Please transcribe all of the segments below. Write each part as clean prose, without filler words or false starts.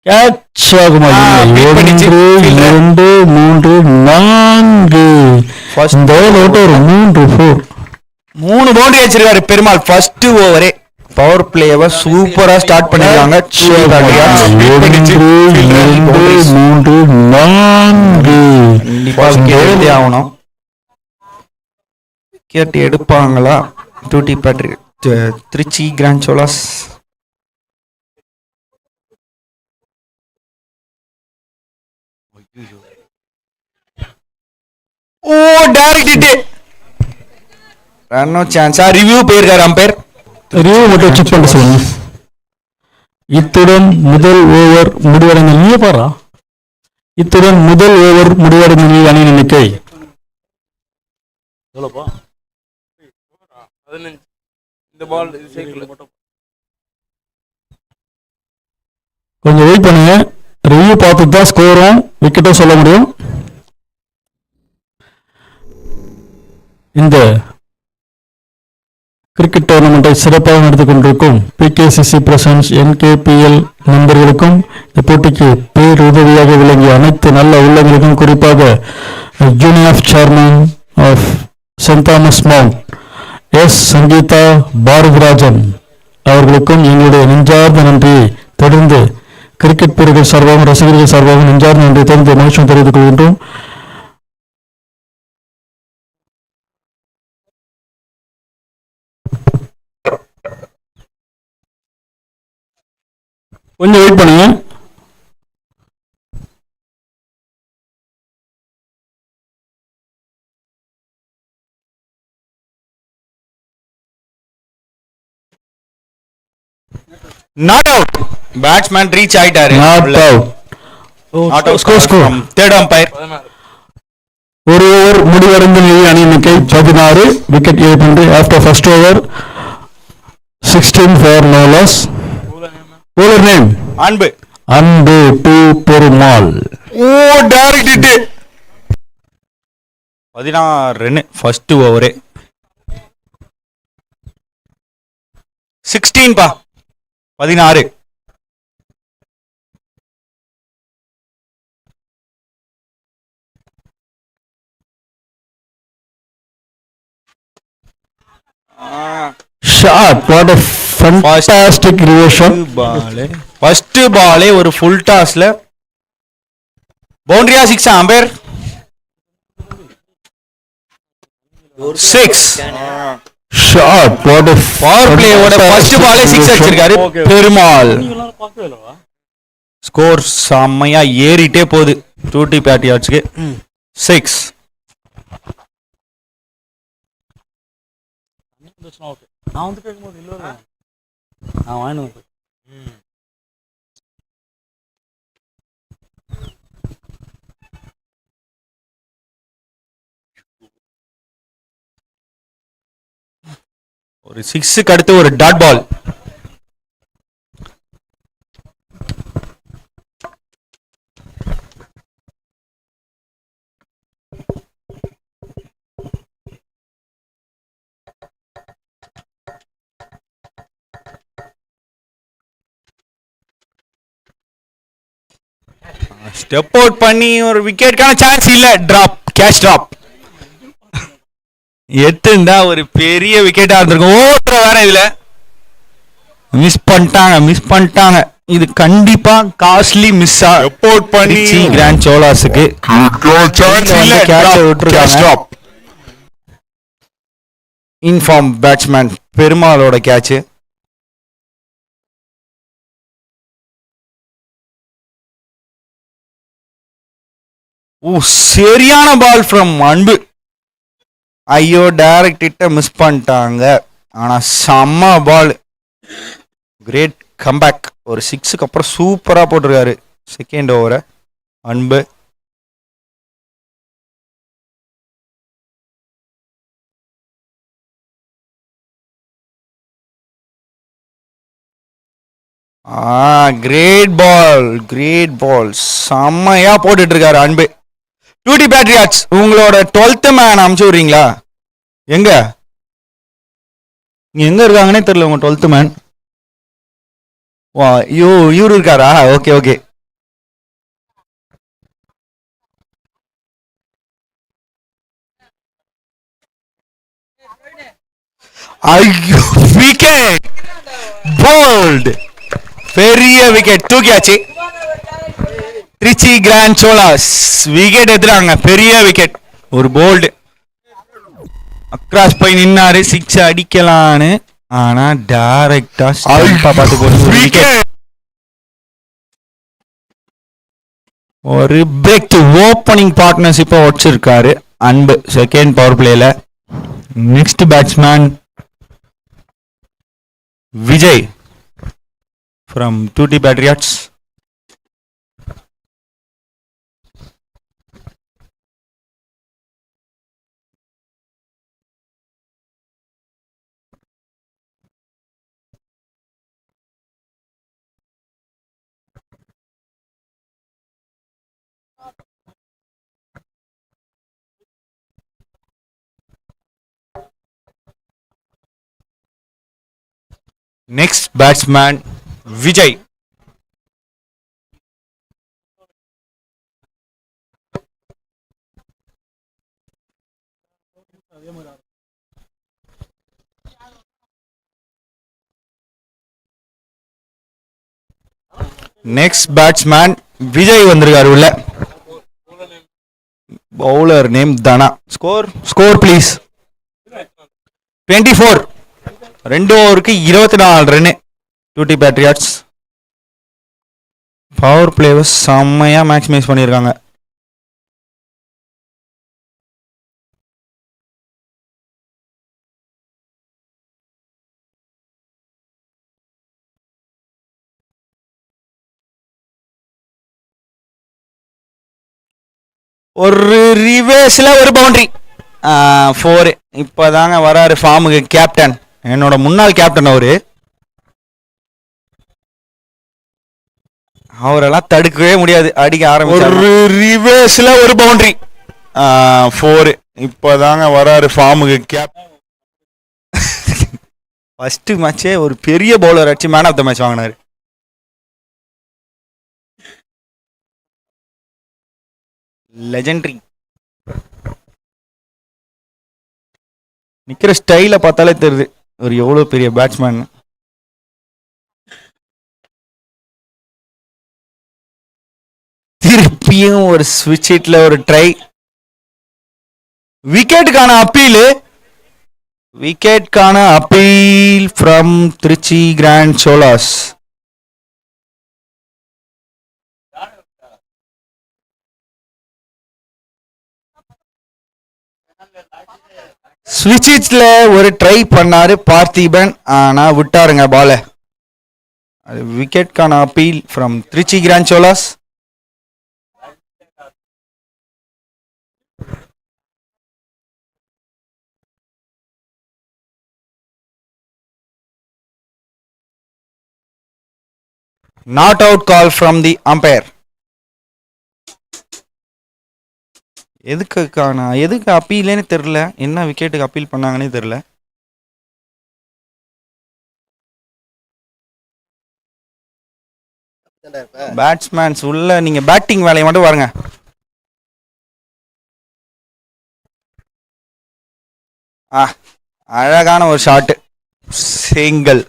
Catch ஆகுமா? 1 2 3 4 first ஒரு 3 4 3 boundary வச்சிருக்காரு பெருமாள் ஃபர்ஸ்ட் ஓவரே. பவர் பிளேவை சூப்பரா ஸ்டார்ட் பண்ணிருக்காங்க. 3 4 ஆகணும். கேட்டு எடுப்பாங்களா டூட்டி பேட்ரி Trichy grand Cholas? Oh direct hit. ரன்னோ சான்ஸா? ரிவ்யூ போயிருக்காரு அம்பையர். ரிவ்யூ மட்டும் செக் பண்ண சொல்லுங்க. இத்துடன் முதல் ஓவர் முடிவடைந்த நீ பாரா. இத்துடன் முதல் ஓவர் முடிவடைந்த அணி எண்ணிக்கை கொஞ்சம் வெயிட் பண்ணுங்க. ரிவ்யூ பார்த்துட்டு தான் ஸ்கோரும் விக்கெட்டும் சொல்ல முடியும். இந்த கிரிக்கெட் டோர்னமெண்ட்டை சிறப்பாக நடத்தி கொண்டிருக்கும் பிகேசிசி பிரசன்ஸ் NKPL நண்பர்களுக்கும் இந்த போட்டிக்கு பேருதவியாக விளங்கிய அனைத்து நல்ல உள்ளங்களுக்கும், குறிப்பாக union chairman of Saint Thomas Mount Sangeetha Bharathirajan அவர்களுக்கும் எங்களுடைய நெஞ்சார்ந்த நன்றியை தொடர்ந்து கிரிக்கெட் வீரர்கள் சார்பாகவும் ரசிகர்கள் சார்பாகவும் நெஞ்சார்ந்த நன்றியை தொடர்ந்து மகிழ்ச்சியும் தெரிவித்துக் கொள்கின்றோம். கொஞ்சம் வெயிட் பண்ணுங்க. Not out. பேட்ஸ்மேன் ரீச் ஆயிட்டாரு. Not out. Score third umpire. ஒரு ஓவர் முடிவடைந்த அணி எண்ணிக்கை 16. விக்கெட் இழப்பு after first over 16 for no loss. bowler name Anbu to Perumal. Oh direct hit. 16 run first ஓவரே. 16 பா 16. Shot. What a fantastic creation. First பாலே ஒரு ஃபுல் டாஸ்ல பவுண்டரியா 6 umpire 6 shot. What a power பிளேயோட ஃபர்ஸ்ட் பாலே 6 அடிச்சிருக்காரு பெருமாள். ஸ்கோர் செம்மையா ஏறிட்டே போகுது. டூட்டி பேட்டியாட்ஸ்க்கு 6. நான் வந்து கேட்கும்போது இல்லை நான் வாங்கினேன். ஒரு 6க்கு அடுத்து ஒரு டாட் பால். ஸ்டெப் அவுட் பண்ணி ஒரு விக்கெட்கான சான்ஸ் இல்ல. டிராப். Catch drop. எட்டுண்டா ஒரு பெரிய விக்கெட்டா இருந்திருக்கும். ஓவர வேற இதுல மிஸ் பண்ணிட்டாங்க. இது கண்டிப்பா காஸ்ட்லி மிஸ். ஸ்டெப் அவுட் பண்ணி கிராண்ட் சோலாஸுக்கு இன்ஃபார்ம் பேட்ஸ்மேன் பெருமாளோட கேட்ச். சரியான பால் ஃப்ரம் அன்பு. ஐயோ டைரக்ட் ஹிட்ட மிஸ் பண்ணிட்டாங்க. ஆனா செம்ம பால். Great comeback. ஒரு 6க்கு அப்புறம் சூப்பரா போட்டிருக்காரு செகண்ட் ஓவரை அன்பு. கிரேட் பால் செம்மையா போட்டுட்டு இருக்காரு அன்பு. டூட்டி பேட்ரியாட்ஸ் உங்களோட 12th மேன் அமுச்சு விடுறீங்களா? எங்க இருக்காங்கன்னே தெரியல உங்க 12th மேன். வா ஐயோ இவரு இருக்காரா? Okay okay. ஐயோ விக்கெட், போல்ட், பெரிய விக்கெட் தூக்கியாச்சு. திருச்சி கிராண்ட் சோலாஸ் விக்கெட் எடுத்துறாங்க, பெரிய விக்கெட், ஒரு போல்டு. அக்ராஸ் போய் நின்னாரு சிக்ஸ் அடிக்கலான்னு, ஆனா டைரக்டா பார்த்து போட்டு விக்கெட். ஒரு பிரேக் ஓப்பனிங் பார்ட்னர்ஷிப்பை உடச்சிருக்காரு அன்பு செகண்ட் பவர் பிளேல. Next batsman Vijay from Tuti Patriots. Next batsman Vijay. Next batsman Vijay வந்திருக்காரு உள்ள. Bowler name Dhana. Score please. 24. 2 ஓவருக்கு 24 ரன்னு. டூட்டி பேட்ரியாட்ஸ் பவர் பிளேவை செம்மையா மேக்ஸிமைஸ் பண்ணியிருக்காங்க. ஒரு ரிவேர்ஸ்ல ஒரு பவுண்டரி, 4. இப்பதாங்க வராரு ஃபார்முக்கு கேப்டன், என்னோட முன்னாள் கேப்டன் அவரு. அவரெல்லாம் தடுக்கவே முடியாது, அடிக்க ஆரம்பிச்சாரு. ஒரு ரிவேர்ஸ்ல ஒரு பவுண்டரி, 4. இப்பதாங்க வராரு ஃபார்முக்கு கேப்டன். ஃபர்ஸ்ட் மேட்சே ஒரு பெரிய பவுலர் அடிச்சு மேன் ஆஃப் த மேட்ச் வாங்கினாரு. லெஜெண்டரி. நிக்கிற ஸ்டைல பார்த்தாலே தெரியுது ஒரு எவ்வளவு பெரிய பேட்ஸ்மேன். திருப்பியும் ஒரு ஸ்விட்ச் ஹிட்ல ஒரு ட்ரை. விக்கெட்டுக்கான appeal from Trichy grand Cholas. ஸ்விட்ச்ல ஒரு ட்ரை பண்ணாரு பார்த்திபன், ஆனா விட்டாருங்க பால. விக்கெட்கான appeal from Trichy grand Cholas. Not out call from the umpire. எதுக்கு அப்பீல்னு தெரியல, என்ன விக்கெட்டுக்கு அப்பீல் பண்ணாங்கன்னே தெரியல. பேட்ஸ்மேன்ஸ் உள்ள, நீங்க பேட்டிங் வேலையை மட்டும் பாருங்க. அழகான ஒரு ஷாட், சிங்கிள்.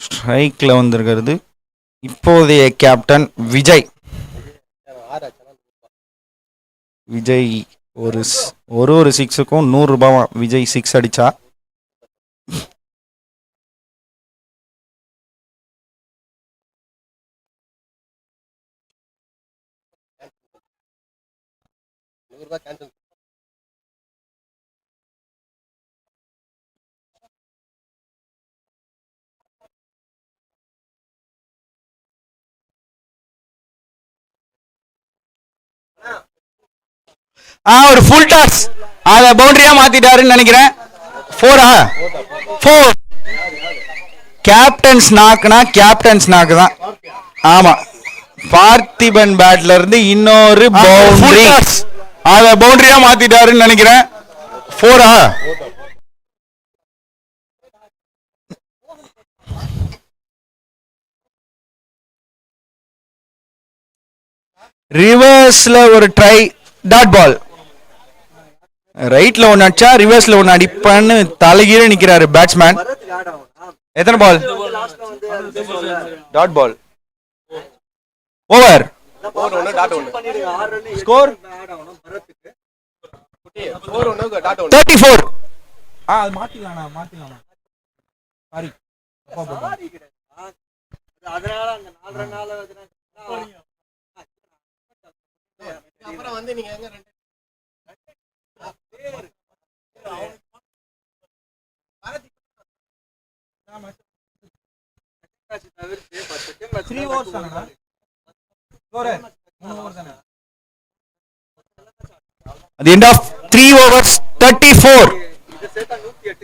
ஸ்ட்ரைக்ல வந்திருக்கிறது இப்போதைய கேப்டன் விஜய். ஒரு சிக்ஸுக்கும் 100 ரூபாவா விஜய் 6 அடிச்சா. ஒரு ஃபுல் டாஸ், அத பவுண்டரியா மாத்திட்டாருன்னு நினைக்கிறேன். 4. கேப்டன்ஸ் நாக்கு தான். ஆமா, பார்த்திபன் பேட்ல இருந்து இன்னொரு பவுண்டரி, அத பவுண்டரியா மாத்திட்டாருன்னு நினைக்கிறேன். 4. ரிவர்ஸ்ல ஒரு ட்ரை, டாட் பால். ரைட்ல ஒன்னு அடிச்சா ரிவர்ஸ்ல ஒன்னு அடிப்பான்னு தலைகீழ நிக்கிறாரு பேட்ஸ்மேன். எத்தனை ball? Dot ball. Over. Score 34. அது மாத்திக்கலாம். சாரி. அதனால அந்த 4 நாள் அப்புறம் வந்து நீங்க எங்க at the end of 3 overs 34.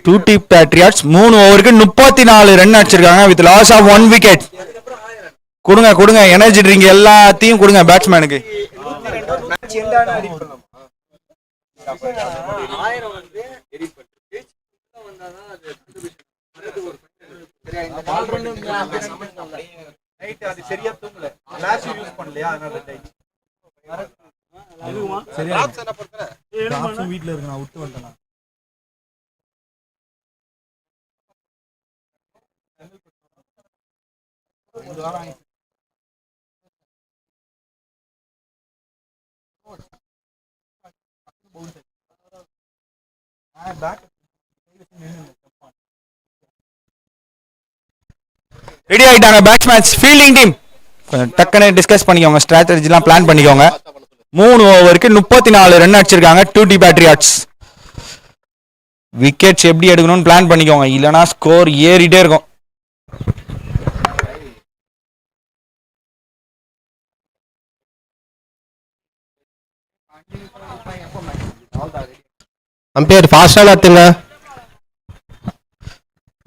2T Patriots 3 ஓவருக்கு 34 ரன் அடிச்சிருக்காங்க with loss of 1 wicket. கொடுங்க எனர்ஜி ட்ரிங்க் எல்லாத்தையும் கொடுங்க பேட்ஸ்மேனுக்கு. வீட்டுல இருக்கு நான் விட்டு வந்துட்டேன். ரெடி ஆயிட்டாங்க பேட்ஸ்மேன்ஸ். ஃபீல்டிங் டீம் கொஞ்சம் டக்குன்னு டிஸ்கஸ் பண்ணிக்கோங்க, ஸ்ட்ராட்டஜிலாம் பிளான் பண்ணிக்கோங்க. 3 ஓவருக்கு 34 ரன் அடிச்சிருக்காங்க 2T Patriots. விக்கெட்ஸ் எப்படி எடுக்கணும்னு பிளான் பண்ணிக்கோங்க, இல்லைனா ஸ்கோர் ஏறிட்டே இருக்கும். அம்பையர் ஃபாஸ்டா நடத்துங்க.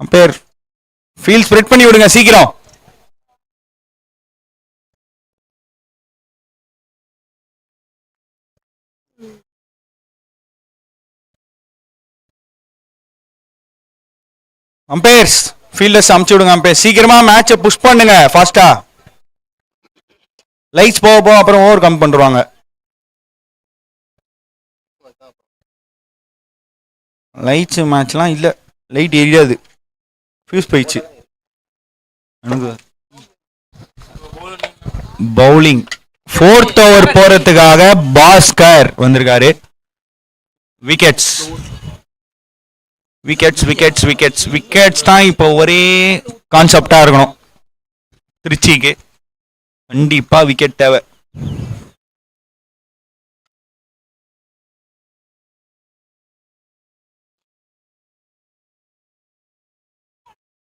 அம்பையர் ஃபீல்ட் ஸ்ப்ரெட் பண்ணி விடுங்க சீக்கிரம். அம்பையர்ஸ் ஃபீல்டர்ஸ் அமுச்சு விடுங்க. அம்பையர் சீக்கிரமா மேட்சை புஷ் பண்ணுங்க ஃபாஸ்டா. லைட்ஸ் போக அப்புறம் ஓவர் கம் பண்ணுவாங்க. லைட்ஸ் மேட்ச்லாம் இல்லை, லைட் எரியாது, ஃபியூஸ் போயிடுச்சு. பவுலிங் 4th ஓவர் போறதுக்காக பாஸ்கர் வந்திருக்காரு. விக்கெட்ஸ் தான் இப்போ ஒரே கான்செப்டா இருக்கணும் திருச்சிக்கு. கண்டிப்பா விக்கெட் தேவை.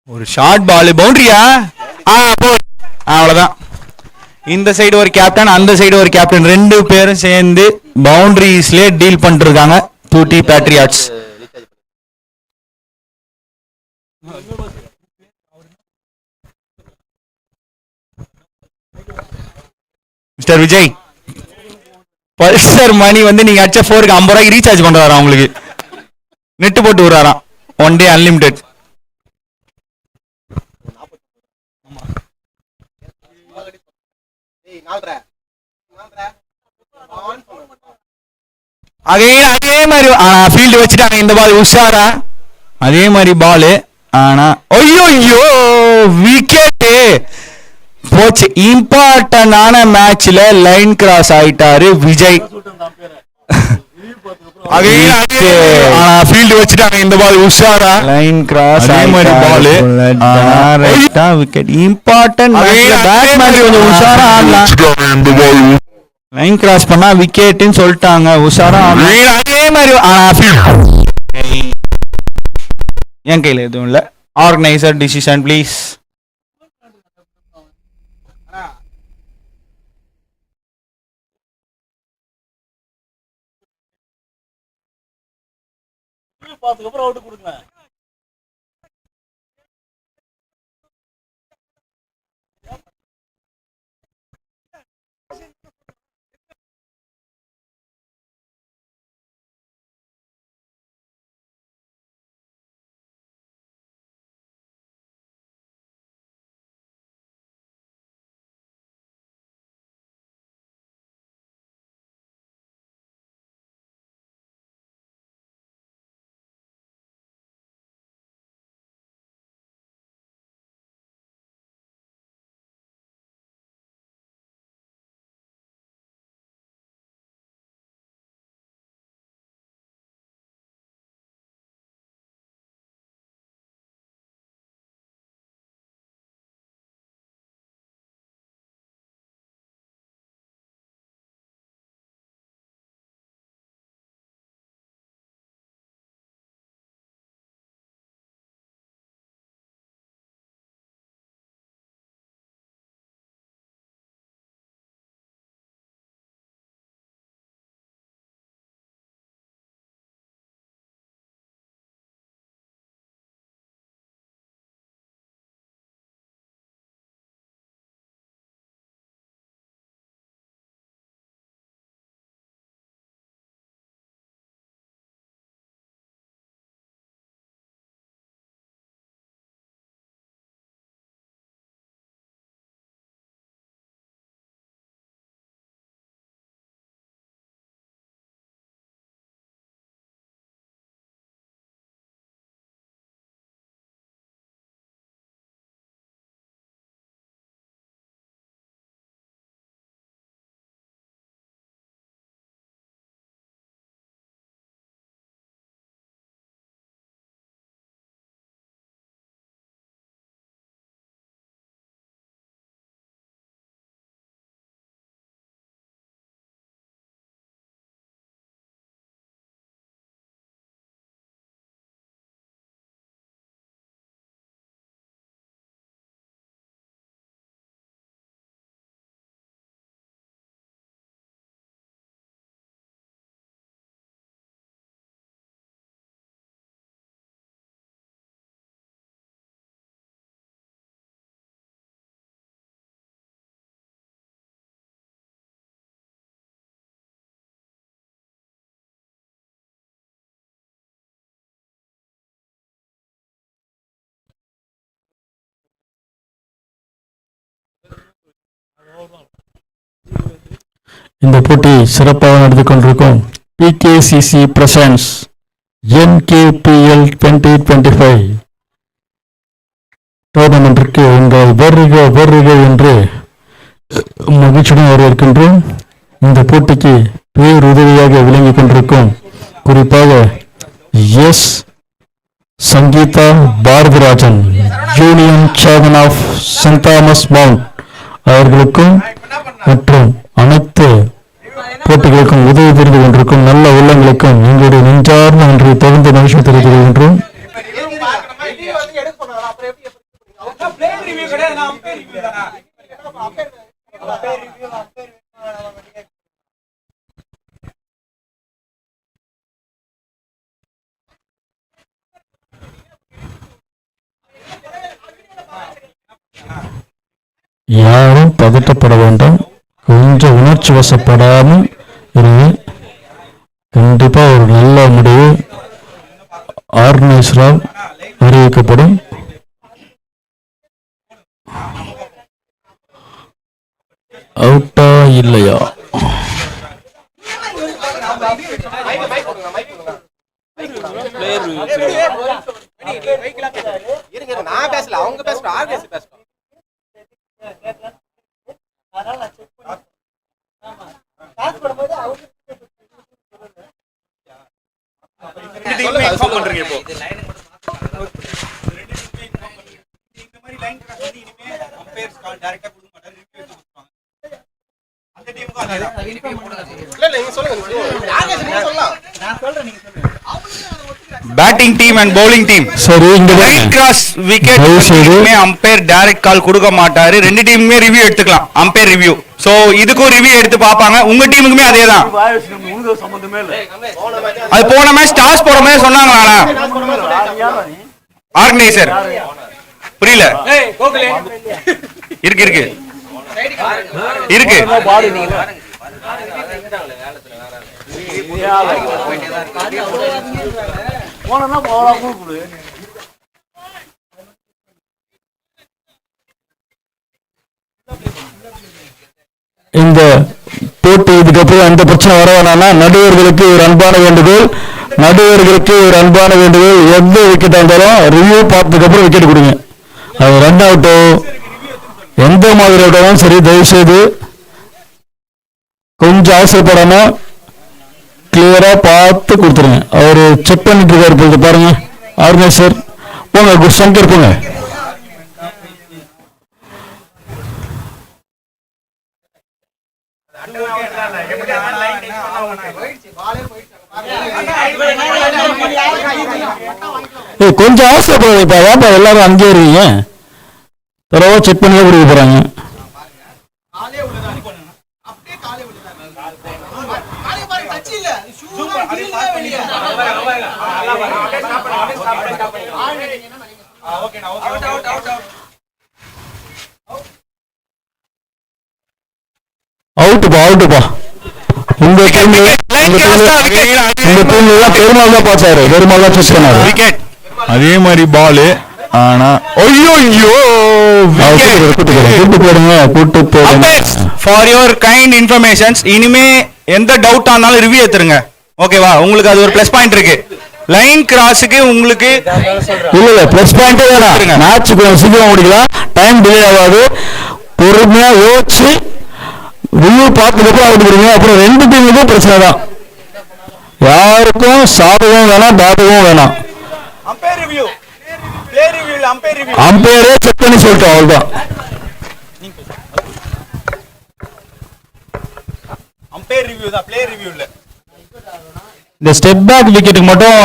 ஒரு ஷார்ட் பால் பவுண்டரியா? அவ்வளவுதான். இந்த சைடு ஒரு கேப்டன், அந்த சைடு ஒரு கேப்டன், 2 பேரும் சேர்ந்து பவுண்டரிஸ்லயே டீல் பண்ணிட்டு இருக்காங்க 2T Patriots. Mister Vijay, Pulsar Mani வந்து நீங்க அடிச்ச 4க்கு 50 ரூபாய்க்கு ரீசார்ஜ் கொண்டு வரான், உங்களுக்கு நெட்டு போட்டு விடுறாராம், 1 day அன்லிமிடெட். அதே மாதிரி ஃபீல்டு வச்சுட்டாங்க. இந்த பால் உஷாரா, அதே மாதிரி பால். ஆனா ஐயோ விக்கெட் போச்சு. இம்பார்ட்டன்டான மேட்ச்ல லைன் கிராஸ் ஆயிட்டாரு விஜய். ஃபீல்டு வச்சுட்டாங்க. இந்த பால் உஷாரா, லைன் கிராஸ் அதே மாதிரி பால். விக்கெட் இம்பார்ட்டன்ட் பேட்ஸ்மேன் கொஞ்சம் உஷாரா ஆடலாம். லைன் கிராஸ் பண்ணா விக்கெட்னு சொல்லிட்டாங்க, உஷாரா அதே மாதிரி. என் கையில எதுவும் இல்ல. Organiser decision please. அப்புறம் அவுட் கொடுங்க. இந்த போட்டி சிறப்பாக நடந்து கொண்டிருக்கும் பிகேசிசி பிரசன்ஸ் என்கேபிஎல் 2025 டோர்னமெண்டிற்கு உங்கள் வருக வருக என்று மகிழ்ச்சியுடன் வரவேற்கின்றோம். இந்த போட்டிக்கு பேருதவியாக விளங்கிக் கொண்டிருக்கும் குறிப்பாக S Sangeetha Bharathirajan, union chairman of Saint Thomas mount அவர்களுக்கும் மற்றும் அனைத்து போட்டிகளுக்கும் உதவி புரிந்து கொண்டிருக்கும் நல்ல உள்ளங்களுக்கும் எங்களுடைய நெஞ்சார்ந்த நன்றி தொடர்ந்து மகிழ்ச்சி தெரிவித்துக் கொள்கின்றோம். யாரும் பதட்டப்பட வேண்டாம், கொஞ்சம் உணர்ச்சி வசப்படாமல் இருங்க. கண்டிப்பா ஒரு நல்ல முடிவு ஆர்கனைசரால் அறிவிக்கப்படும். அவுட்டா இல்லையா? நான் பேசல, அவங்க பேசுறாங்க. Batting team and bowling team சரி, இந்த line cross wicket umpire direct கால் கொடுக்க மாட்டாரு. ரெண்டு டீமுமே ரிவ்யூ எடுத்துக்கலாம், அம்பையர் ரிவ்யூ. சோ இதுக்கும் ரிவ்யூ எடுத்து பாப்பாங்க. உங்க டீமுக்குமே அதேதான். அது போன மேட்ச் டாஸ் போட மாதிரி சொன்னாங்களா ஆர்கனைசர்? புரியல. இருக்கு இருக்கு இருக்கு இந்த போட்டி இதுக்கப்புறம் எந்த பிரச்சனை வர வேணாம்னா நடுவர்களுக்கு ஒரு அன்பான வேண்டுகோள், எந்த விக்கெட் இருந்தாலும் ரிவ்யூ பார்த்ததுக்கு அப்புறம் விக்கெட் கொடுங்க. அது ரன் அவுட்டோ எந்த மாதிரி அவுட்டாலும் சரி, தயவு செய்து கொஞ்சம் அவசரப்படாம கிளியரா பார்த்து கொடுத்துருங்க. அவரு செக் பண்ணிட்டு இருக்காரு பாருங்க ஆர்கனைசர். போங்க சங்கர், போங்க. கொஞ்சம் அவசரப்படுறீங்கப்பா, ஏன்ப்பா எல்லாரும் அங்கே இருக்கீங்க? தரவா செக் பண்ணி தான் கொடுக்க போறாங்க. அவுட்டுப்பா. உங்க டீம்ல பெருமாள் தான் பார்த்தாரு, பெருமாள் தான் செக் பண்ணாரு. விக்கெட் அதே மாதிரி பாலு. ஆனா கூட்டு போடுங்க. ஃபார் யுவர் கைண்ட் இன்ஃபர்மேஷன்ஸ், இனிமே எந்த டவுட் ஆனாலும் ரிவ்யூ எடுத்துருங்க. ஓகேவா? உங்களுக்கு அது ஒரு பிளஸ் பாயிண்ட் இருக்கு. லைன் கிராஸுக்கு உங்களுக்கு இல்ல பிளஸ் பாயிண்டே வேணாம். மேட்ச் சீக்கிரம் முடிக்கலாம், டைம் டிலே ஆகாது. பொறுமையா யோசிச்சு ரிவ்யூ பார்த்ததுக்கப்புறம் அவுட் கொடுங்க. அப்புறம் ரெண்டு டீமுக்கும் பிரச்சனை தான், யாருக்கும் சாதகம் வேணாம் பாதகம் வேணாம். அம்பையரே செக் பண்ணி சொல்லிட்டோம், அவ்வளவுதான். இந்த ஸ்டெப் பேக் விக்கெட்டுக்கு மட்டும்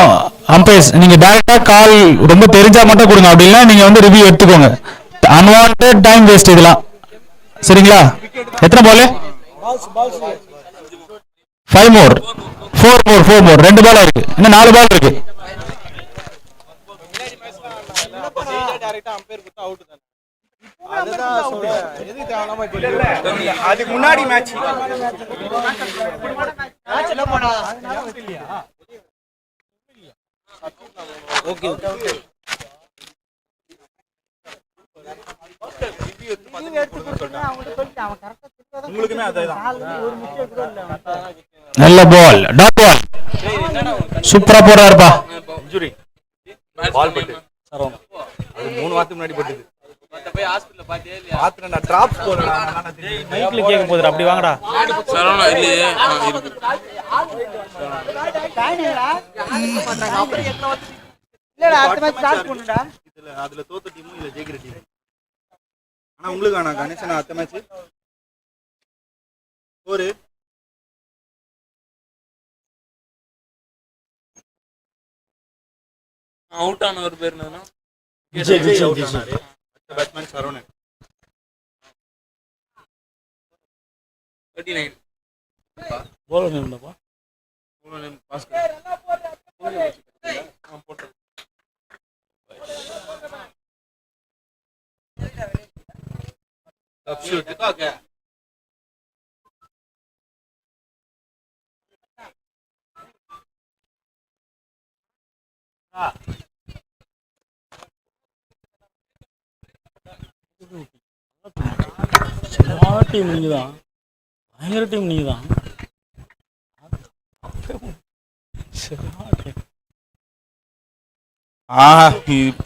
அம்பையர்ஸ் நீங்க டைரக்டா கால் ரொம்ப தெரிஞ்சா மட்டும் கொடுங்க. அப்படின்னா நீங்க வந்து ரிவ்யூ எடுத்துக்கோங்க. அன்வான்டட் டைம் வேஸ்ட் இதெல்லாம். சரிங்களா? எத்தனை பால்? 5 more, 4 more. 2 பால் இருக்கு, இன்னும் 4 பால் இருக்கு. அதுக்கு முன்னாடி மேட்ச் ஓகே நல்ல பால், டாட் பால், சூப்பரா போறாருப்பா. பால் பட்டு அது 3 வாரத்துக்கு முன்னாடி பட்டுது. பாத்துறேன் டிராப்ஸ் போறேன். மைக்ல கேட்க போதுடா, அப்படி வாங்கடா. சரவணா இல்லையே. இருக்கு. அதுல தோத்த டீமும் இல்ல ஜெயிக்கிற டீம். ஆனா உங்களுக்கு ஆனா கணேசன் அடுத்த மேட்ச் ஒரு அவுட் ஆன ஒரு பேர் என்னன்னா விஜய் அவுட் ஆனாரு. அடுத்த பேட்ஸ்மேன் சரவணன். 39. போல நின்னுப்பா. பாஸ்கர். போட்டு. ஓகே. டீம் நீங்க தான், பயங்கர டீம் நீங்க தான்.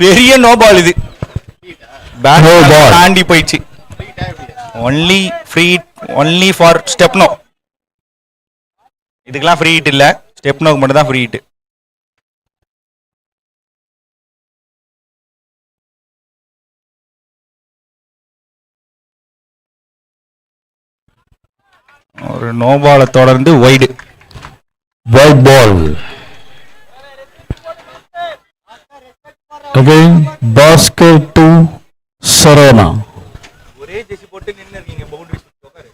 பெரிய நோ பால் இது. Bad No ball. தாண்டி போயிடுச்சு. ஒன்லி ஃப்ரீ, ஒன்லி ஃபார் ஸ்டெப்னோ. இதுக்கெல்லாம் ஃப்ரீ ஹிட் இல்ல, ஸ்டெப்னோக்கு மட்டும் தான் ஃப்ரீ ஹிட். ஒரு நோ பாலை தொடர்ந்து wide. White ball. Again, basket to Saravana. ஒரே ஜெசி போட்டு நின்று இருக்கீங்க பவுண்டரி உட்காரு.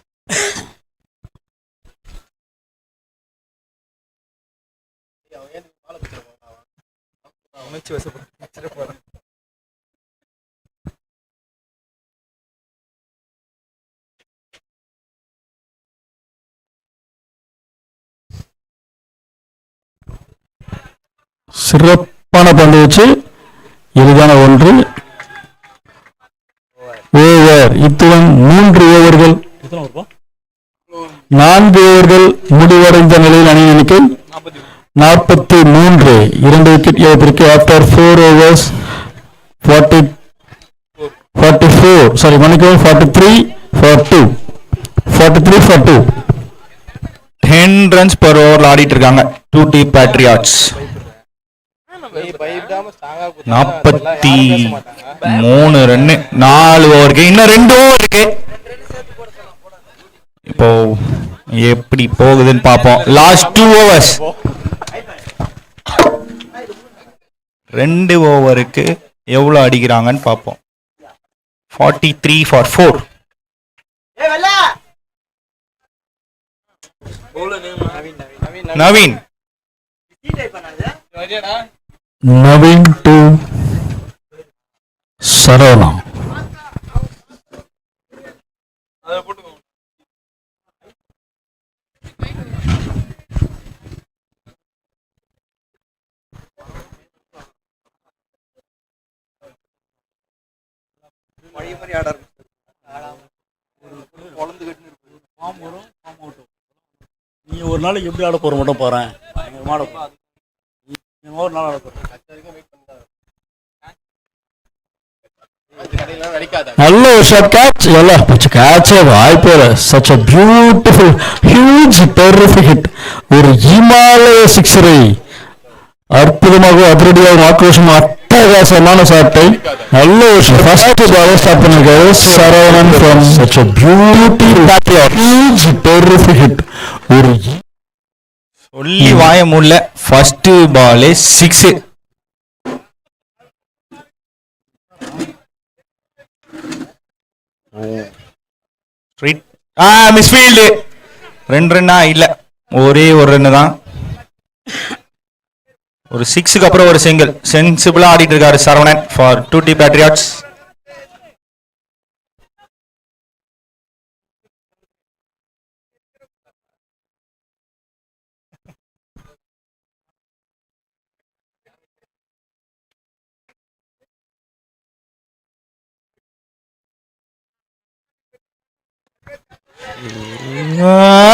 உணர்ச்சி வசப்பட்டு போறேன். சிறப்பான பந்து வச்சு எளிதான ஒன்று. ஓவர். இத்துடன் 3 ஓவர்கள், எத்தனை வருப்பா? 4 ஓவர்கள் முடிவடைந்த நிலையில் அணி எண்ணிக்கை 43. 2 விக்கெட் இழப்பிற்கு ஆஃப்டர் 4 overs 44, சாரி மன்னிக்கவும், 43 for 2. 43 for 2. 10 runs per over ஆடிட்டு இருக்காங்க 2T Patriots. 43 ரன்னு 4 ஓவருக்கு. இன்னும் 2 ஓவர் இருக்கு. இப்போ எப்படி போகுதுன்னு பார்ப்போம். Last 2 overs. 2 ஓவருக்கு எவ்வளவு அடிக்கிறாங்கன்னு பார்ப்போம். 43 for 4. Naveen Naveen to Saravana. நீ ஒரு நாளைக்கு எப்படி ஆட போற மட்டும் போறேன். பயங்கரமா ஆட போறேன். ஒரு நாள் ஆட போறேன். நல்ல ஒரு ஷாட், கேட்ச். எல்லாம் கேட்சே வாய்ப்பே இல்லை. Such a beautiful huge terrific hit. ஒரு இமாலய சிக்ஸரை அற்புதமாக அதிரடியாக ஆக்ரோஷம் அட்டகாசமான ஷாட்டை நல்ல ஒரு ஃபர்ஸ்ட் பாலே ஸ்டார்ட் பண்ணிருக்காரு Saravanan from such a beautiful huge terrific hit. ஒரு சொல்லி வாய முடியல. ஃபர்ஸ்ட் பாலே 6. மிஸ்ஃபீல்டு. 2 ரன்னா இல்ல, ஒரே ஒரு ரன்னு தான். ஒரு 6க்கு அப்புறம் ஒரு சிங்கிள். சென்சிபிளா ஆடிட்டு இருக்காரு Saravanan for 2T Patriots.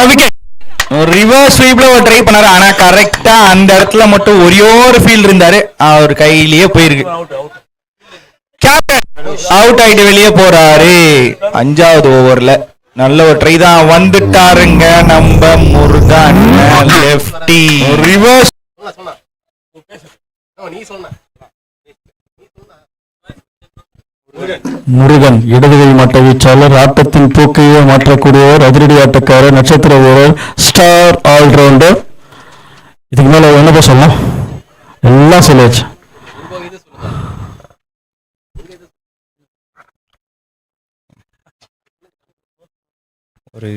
Wicket. Reverse ஸ்வீப்ல ஒரு ட்ரை பண்ணாரு, ஆனா கரெக்டா அந்த இடத்துல மட்டும் ஒரே ஒரு ஃபீல்ட் இருந்தாரு, அவர் கையிலேயே போயிருக்கு. கேப்டன் அவுட் ஆயிட்டு வெளியே போறாரு 5வது ஓவர்ல. நல்ல ஒரு ட்ரை தான், வந்துட்டாருங்க நம்ம முருகன் லெஃப்டி. ரிவர்ஸ் நீ சொன்ன முருகன் இடதுகை மட்ட வீச்சாளர், ஆட்டத்தின் போக்கையே மாற்றக்கூடியவர், அதிரடி ஆட்டக்காரர், நட்சத்திர வீரர், ஸ்டார் ஆல்ரவுண்டர். இதுக்கு மேல என்னப்பா சொல்லலாம், எல்லாம் சொல்லியாச்சு. ஒரு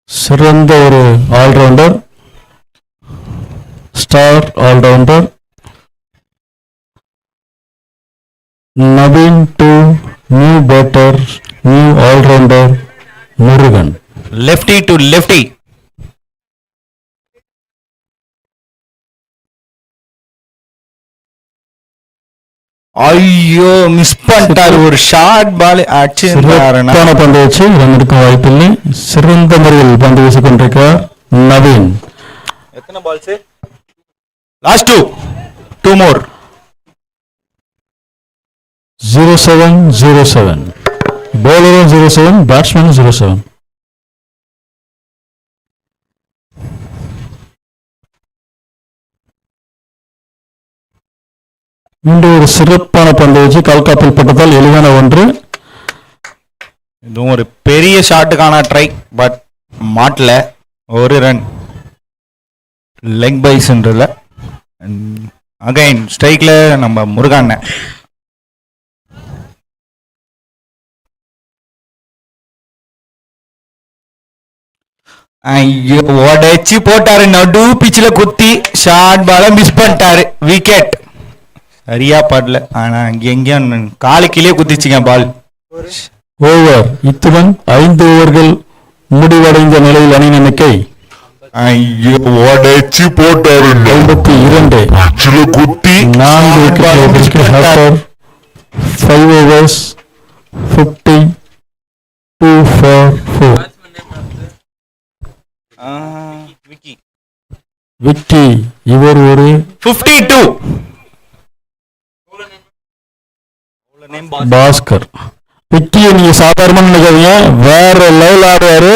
சிறந்த ஒரு allrounder, star allrounder. Naveen to new batter, new allrounder Murugan. Lefty to lefty. ஐயோ மிஸ் பண்ணிட்டாரு, ஒரு ஷார்ட் பால் அடிச்சு சிறப்பான பந்து வச்சு ரன் எடுக்க வாய்ப்பில்லை. சிறந்த முறையில் பந்து வீசிக் கொண்டிருக்கிறார் நவீன். எத்தனை பால்ஸ்? லாஸ்ட் டூ மோர். 0707 bowler 07, batsman 07. மீண்டும் ஒரு சிறப்பான பந்து வச்சு கால்காப்பில் பட்டதால் எளிதான ஒன்று. இதுவும் ஒரு பெரிய ஷாட்டுக்கான ட்ரை, பட் மாட்டல. ஒரு ரன் லெக் பைஸ்ன்றதுல. அகைன் ஸ்ட்ரைக்ல நம்ம முருகன். ஐயோ உடைச்சு போட்டாரு, நடு பிச்சில குத்தி ஷார்ட் பால மிஸ் பண்ணிட்டாரு, விக்கெட். சரியா படல, ஆனா எங்கேயும் காலுக்கிலே குத்திச்சுங்க பால். ஓவர். இத்துடன் 5 ஓவர்கள் முடிவடைந்த நிலையில் அணி எண்ணிக்கை ஐயோ உடைச்சு போட்டாரு 52. குத்தி 4 விக்கெட். 5 overs 52 for 4. விக்கி இவர் ஒரு 52. பாஸ்கர். விக்கியை நீங்க சாதாரணமா நினைக்காதீங்க, வேற லெவல் ஆடுவாரு.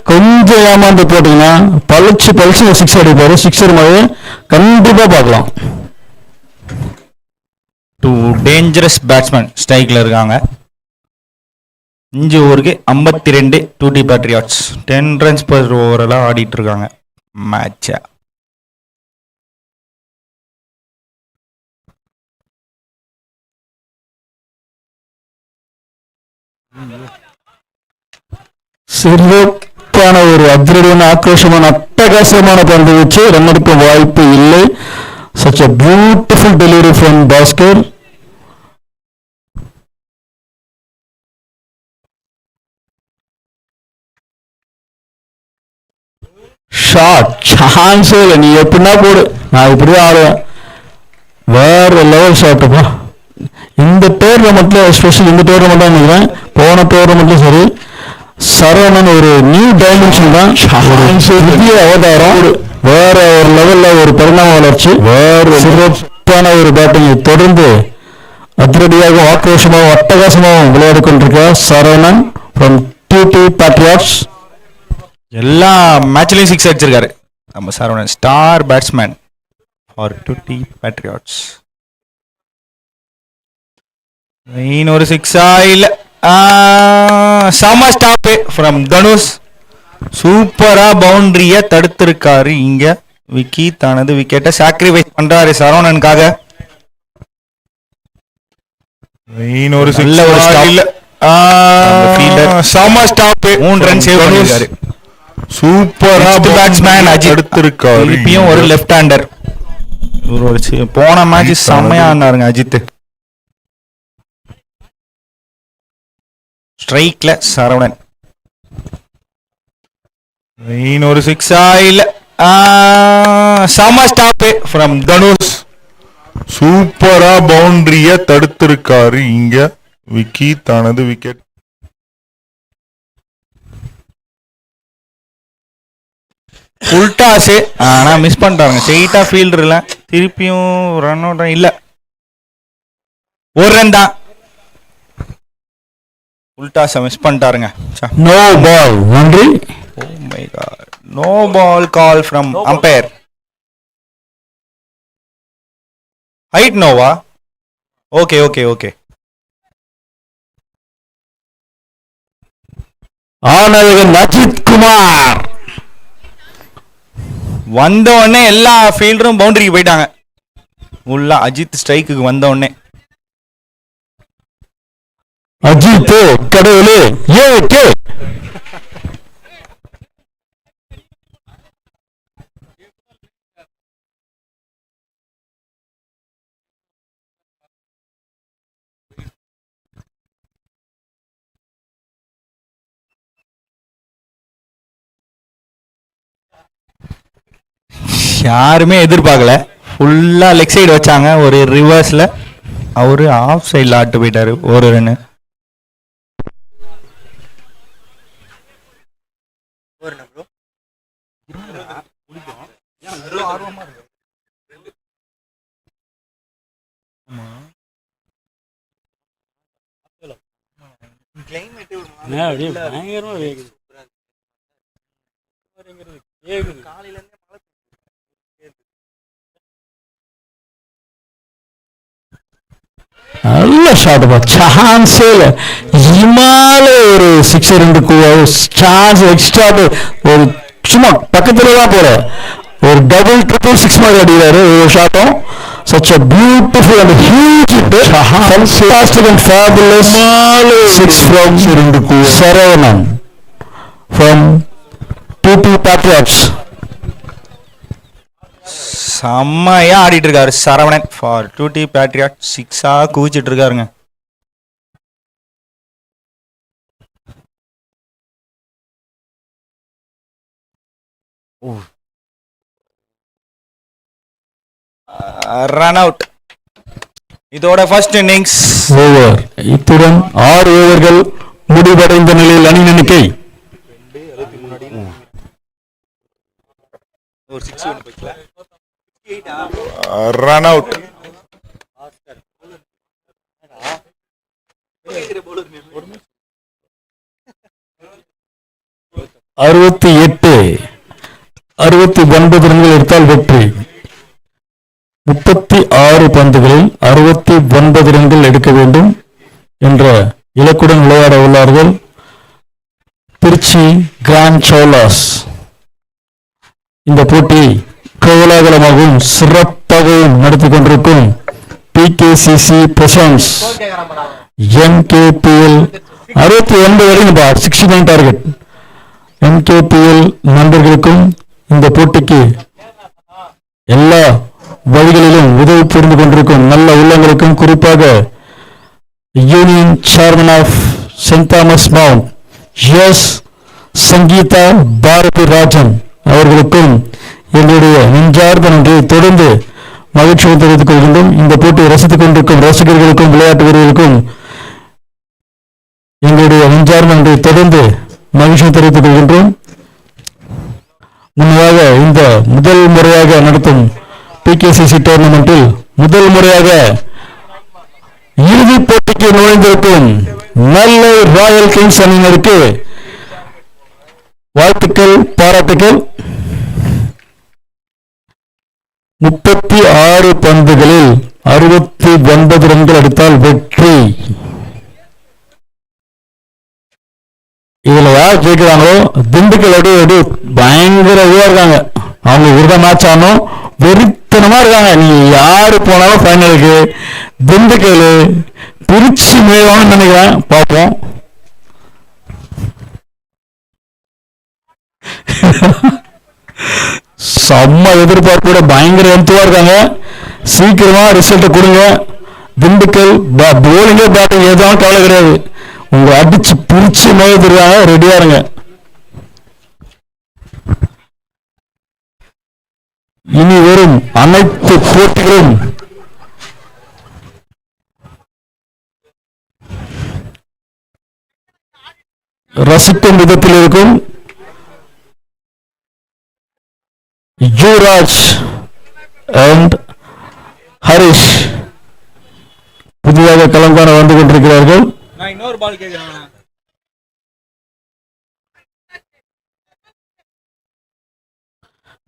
கொஞ்சம் ஏமாந்து போட்டீங்கன்னா பழிச்சு பழிச்சு 6 அடிப்பாரு. 6 மாதிரி கண்டிப்பா பார்க்கலாம். 2 டேஞ்சரஸ் பேட்ஸ்மேன் ஸ்ட்ரைக்ல இருக்காங்க. 5 ஓவருக்கு 52 2D patriots. 10 runs per over எல்லாம் ஆடிட்டு இருக்காங்க மேட்ச. சிறப்பான ஒரு அதிரடியான ஆக்ரோஷமான அட்டகாசமான பந்து வச்சு ரன் எடுக்க வாய்ப்பு இல்லை. such a beautiful delivery from Bhaskar. Shot சான்ஸே இல்லை, நீ எப்படின்னா போடு, நான் இப்படியே ஆடுவேன். வேற லெவல் ஷாட்டுப்பா. இந்த டோர்னமெண்ட்ல எஸ்பெஷலி இந்த டோர்னமெண்ட் தான் நினைக்கிறேன், போன டோர்னமெண்ட்லும் சரி சரவணன் ஒரு நியூ டைமென்ஷன் தான், புதிய அவதாரம், வேற ஒரு லெவல்ல ஒரு பரிணாம வளர்ச்சி, வேற சிறப்பான ஒரு பேட்டிங்கை தொடர்ந்து அதிரடியாக ஆக்ரோஷமாகவும் அட்டகாசமாகவும் விளையாடி கொண்டிருக்கிறார் சரவணன் ஃப்ரம் டிடி பேட்ரியாட்ஸ். எல்லா மேட்ச்லயும் 6 அடிச்சிருக்காரு நம்ம Saravanan, star batsman for 2D patriots. இன்னொரு 6 இல்ல, சம ஸ்டாப் ஃப்ரம் தனுஷ். சூப்பரா பவுண்டரிய தடுத்திருக்காரு இங்க. விக்கி தனது விக்கெட்டை சாக்ரிஃபைஸ் பண்றாரு சரவணனுக்காக. இன்னொரு நல்ல ஒரு ஸ்டாப் இல்ல, சம ஸ்டாப். 3 ரன் சேவ் பண்ணிருக்காரு. சூப்பரா பேட்ஸ்மேன் அஜித் எடுத்திருக்காரு. திருப்பியும் ஒரு லெஃப்ட் ஹேண்டர். போன மேட்ச் செம்மையா இருந்தாருங்க அஜித். ஸ்ட்ரைக்ல சரவணன். இன்னொரு 6 இல்ல, சம ஸ்டாப் ஃப்ரம் தனுஷ். சூப்பரா பவுண்டரிய தடுத்திருக்காரு இங்க. விக்கி தனது விக்கெட் ஃபுல் டாஸ். ஆனா மிஸ் பண்ணிட்டாங்க. ஸ்ட்ரெயிட்டா ஃபீல்டர்ல திருப்பியும் ரன் அவுட் இல்ல. ஒரு ரன் தான். ஃபுல் டாஸ் மிஸ் பண்ணிட்டாருங்க. No ball. நன்றி. Oh my god. No ball call from umpire. Height நோவா? Okay okay okay. ஆனவன் அஜித் குமார் வந்த உடனே எல்லா ஃபீல்டரும் பவுண்டரிக்கு போயிட்டாங்க. உள்ள அஜித் ஸ்ட்ரைக்குக்கு வந்த உடனே அஜித் கடவுளே ஏகே. யாருமே எதிர்பார்க்கல. ஃபுல்லா லெக் சைடு வச்சாங்க. ஒரு ரிவர்ஸ்ல அவரு ஆஃப் சைடில் ஆட்டு போயிட்டாரு. ஒரு ரன்னு. அப்படியே பயங்கரமா வேகுது. வேகுது. நல்ல ஷாட் பா. சான்ஸே இல்லை. இமால ஒரு 6 2 சான்ஸ் எக்ஸ்ட்ரா ஒரு சும்மா பக்கத்துல தான் போற ஒரு டபுள் ட்ரிபிள் 6 மாதிரி அடிக்கிறாரு ஒரு ஷாட்டும். Such a beautiful and huge hit. Fantastic and fabulous 6 from Saravanan from PP Patriots. செம்மையா ஆடிட்டு இருக்காரு சரவணன் ஃபார் 2T பேட்ரியாட். 6ஆ குவிச்சிட்டு இருக்காருங்க. Run out. இதோட ஃபர்ஸ்ட் இன்னிங்ஸ் ஓவர். இத்துடன் 6 ஓவர்கள் முடிவடைந்த நிலையில் அணி எண்ணிக்கை ரன் அவுட் 68 69 ரன்கள் எடுத்தால் வெற்றி. 36 பந்துகளில் 69 ரன்கள் எடுக்க வேண்டும் என்ற இலக்குடன் விளையாட உள்ளார்கள் திருச்சி கிராண்ட் சோலாஸ். இந்த போட்டி கோலாகலமாகவும் சிறப்பாகவும் நடத்தி கொண்டிருக்கும் பிகேசிசி பிரசன்ஸ் என்கேபிஎல் 69 வரைக்கும் 69 டார்கெட். என்கேபிஎல் நண்பர்களுக்கும் இந்த போட்டிக்கு எல்லா வழிகளிலும் உதவி புரிந்து கொண்டிருக்கும் நல்ல உள்ளங்களுக்கும், குறிப்பாக union chairman of Saint Thomas Mount S Sangeetha Bharathi Rajan அவர்களுக்கும் எங்களுடைய நெஞ்சார்ந்த நன்றியை தொடர்ந்து மகிழ்ச்சியை தெரிவித்துக் கொள்கின்றோம். இந்த போட்டியை ரசித்துக் கொண்டிருக்கும் ரசிகர்களுக்கும் விளையாட்டு வீரர்களுக்கும் எங்களுடைய நெஞ்சார்ந்த நன்றியை தொடர்ந்து மகிழ்ச்சியை தெரிவித்துக் கொள்கின்றோம். முன்னதாக இந்த முதல் முறையாக நடத்தும் பிகேசிசி டோர்னமெண்டில் முதல் முறையாக இறுதிப் போட்டிக்கு நுழைந்திருக்கும் நெல்லை ராயல் கிங்ஸ் அணியினருக்கு வாழ்த்துக்கள், பாராட்டுக்கள். 36 பந்துகளில் 69 ரன்கள் அடித்தால் வெற்றி. இதுல யார் ஜெயிக்கிறாங்களோ திண்டுக்கல் பயங்கர இதுவா இருக்காங்க. அவங்க விருத மேட்ச் ஆனோம் வெறித்தனமா இருக்காங்க. நீ யாரு போனாலும் ஃபைனலுக்கு திண்டுக்கல் திருச்சி மேவான்னு நினைக்கிறேன். பார்ப்போம். செம்ம எதிர்பார்ப்போட பயங்கர எந்தவா இருக்காங்க. சீக்கிரமா ரிசல்ட்டை கொடுங்க. திண்டுக்கல் போலிங்கே பேட்டிங் எதுவும் கவலை கிடையாது. உங்க அடிச்சு பிரிச்சு மேய்திருக்காங்க. ரெடியா இருங்க. இனி வரும் அனைத்து போட்டிகளும் ரசிக்கும் விதத்தில் இருக்கும் யுவராஜ் அண்ட் ஹரிஷ் புதிதாக களம் காண வந்து கொண்டிருக்கிறார்கள். நான் இன்னொரு பால் கேட்கிறேன்.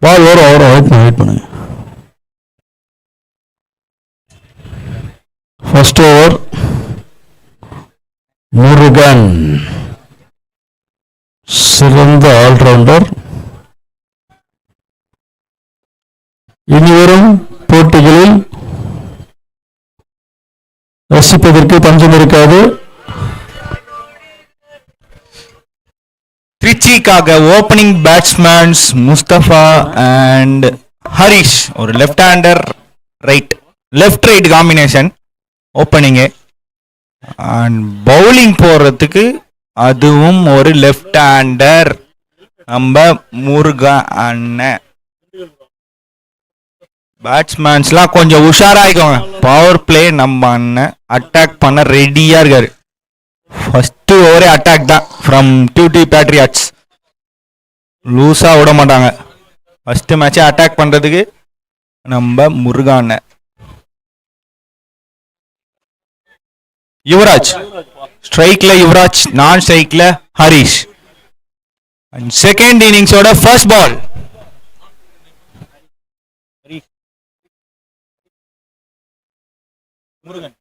பால் வரும் வெயிட் பண்ணுங்க. ஃபர்ஸ்ட் ஓவர் முருகன் சிறந்த ஆல்ரவுண்டர். இனிவரும் போட்டிகளில் ரசிப்பதற்கு பஞ்சம் இருக்காது. திருச்சிக்காக opening batsmen Mustafa and Harish. ஒரு left hander left right combination ஓப்பனிங்கு. அண்ட் பவுலிங் போடுறதுக்கு அதுவும் ஒரு லெஃப்ட் ஹேண்டர் நம்ம முருகா அண்ணன். பேட்ஸ்மேன்ஸ்லாம் கொஞ்சம் உஷாராயிக்கோங்க. பவர் பிளே நம்ம அண்ணன் அட்டாக் பண்ண ரெடியா இருக்காரு. ஃபர்ஸ்ட் ஓவரே அட்டாக் தான் ஃப்ரம் டியூட்டி பேட்ரியாட்ஸ். லூஸா விட மாட்டாங்க. ஃபர்ஸ்ட் மேட்சே அட்டாக் பண்றதுக்கு நம்ம முருகான. யுவராஜ் ஸ்ட்ரைக்ல யுவராஜ், நான் ஸ்ட்ரைக்ல ஹரிஷ். அண்ட் செகண்ட் இன்னிங்ஸோட ஃபர்ஸ்ட் பால். முருகன்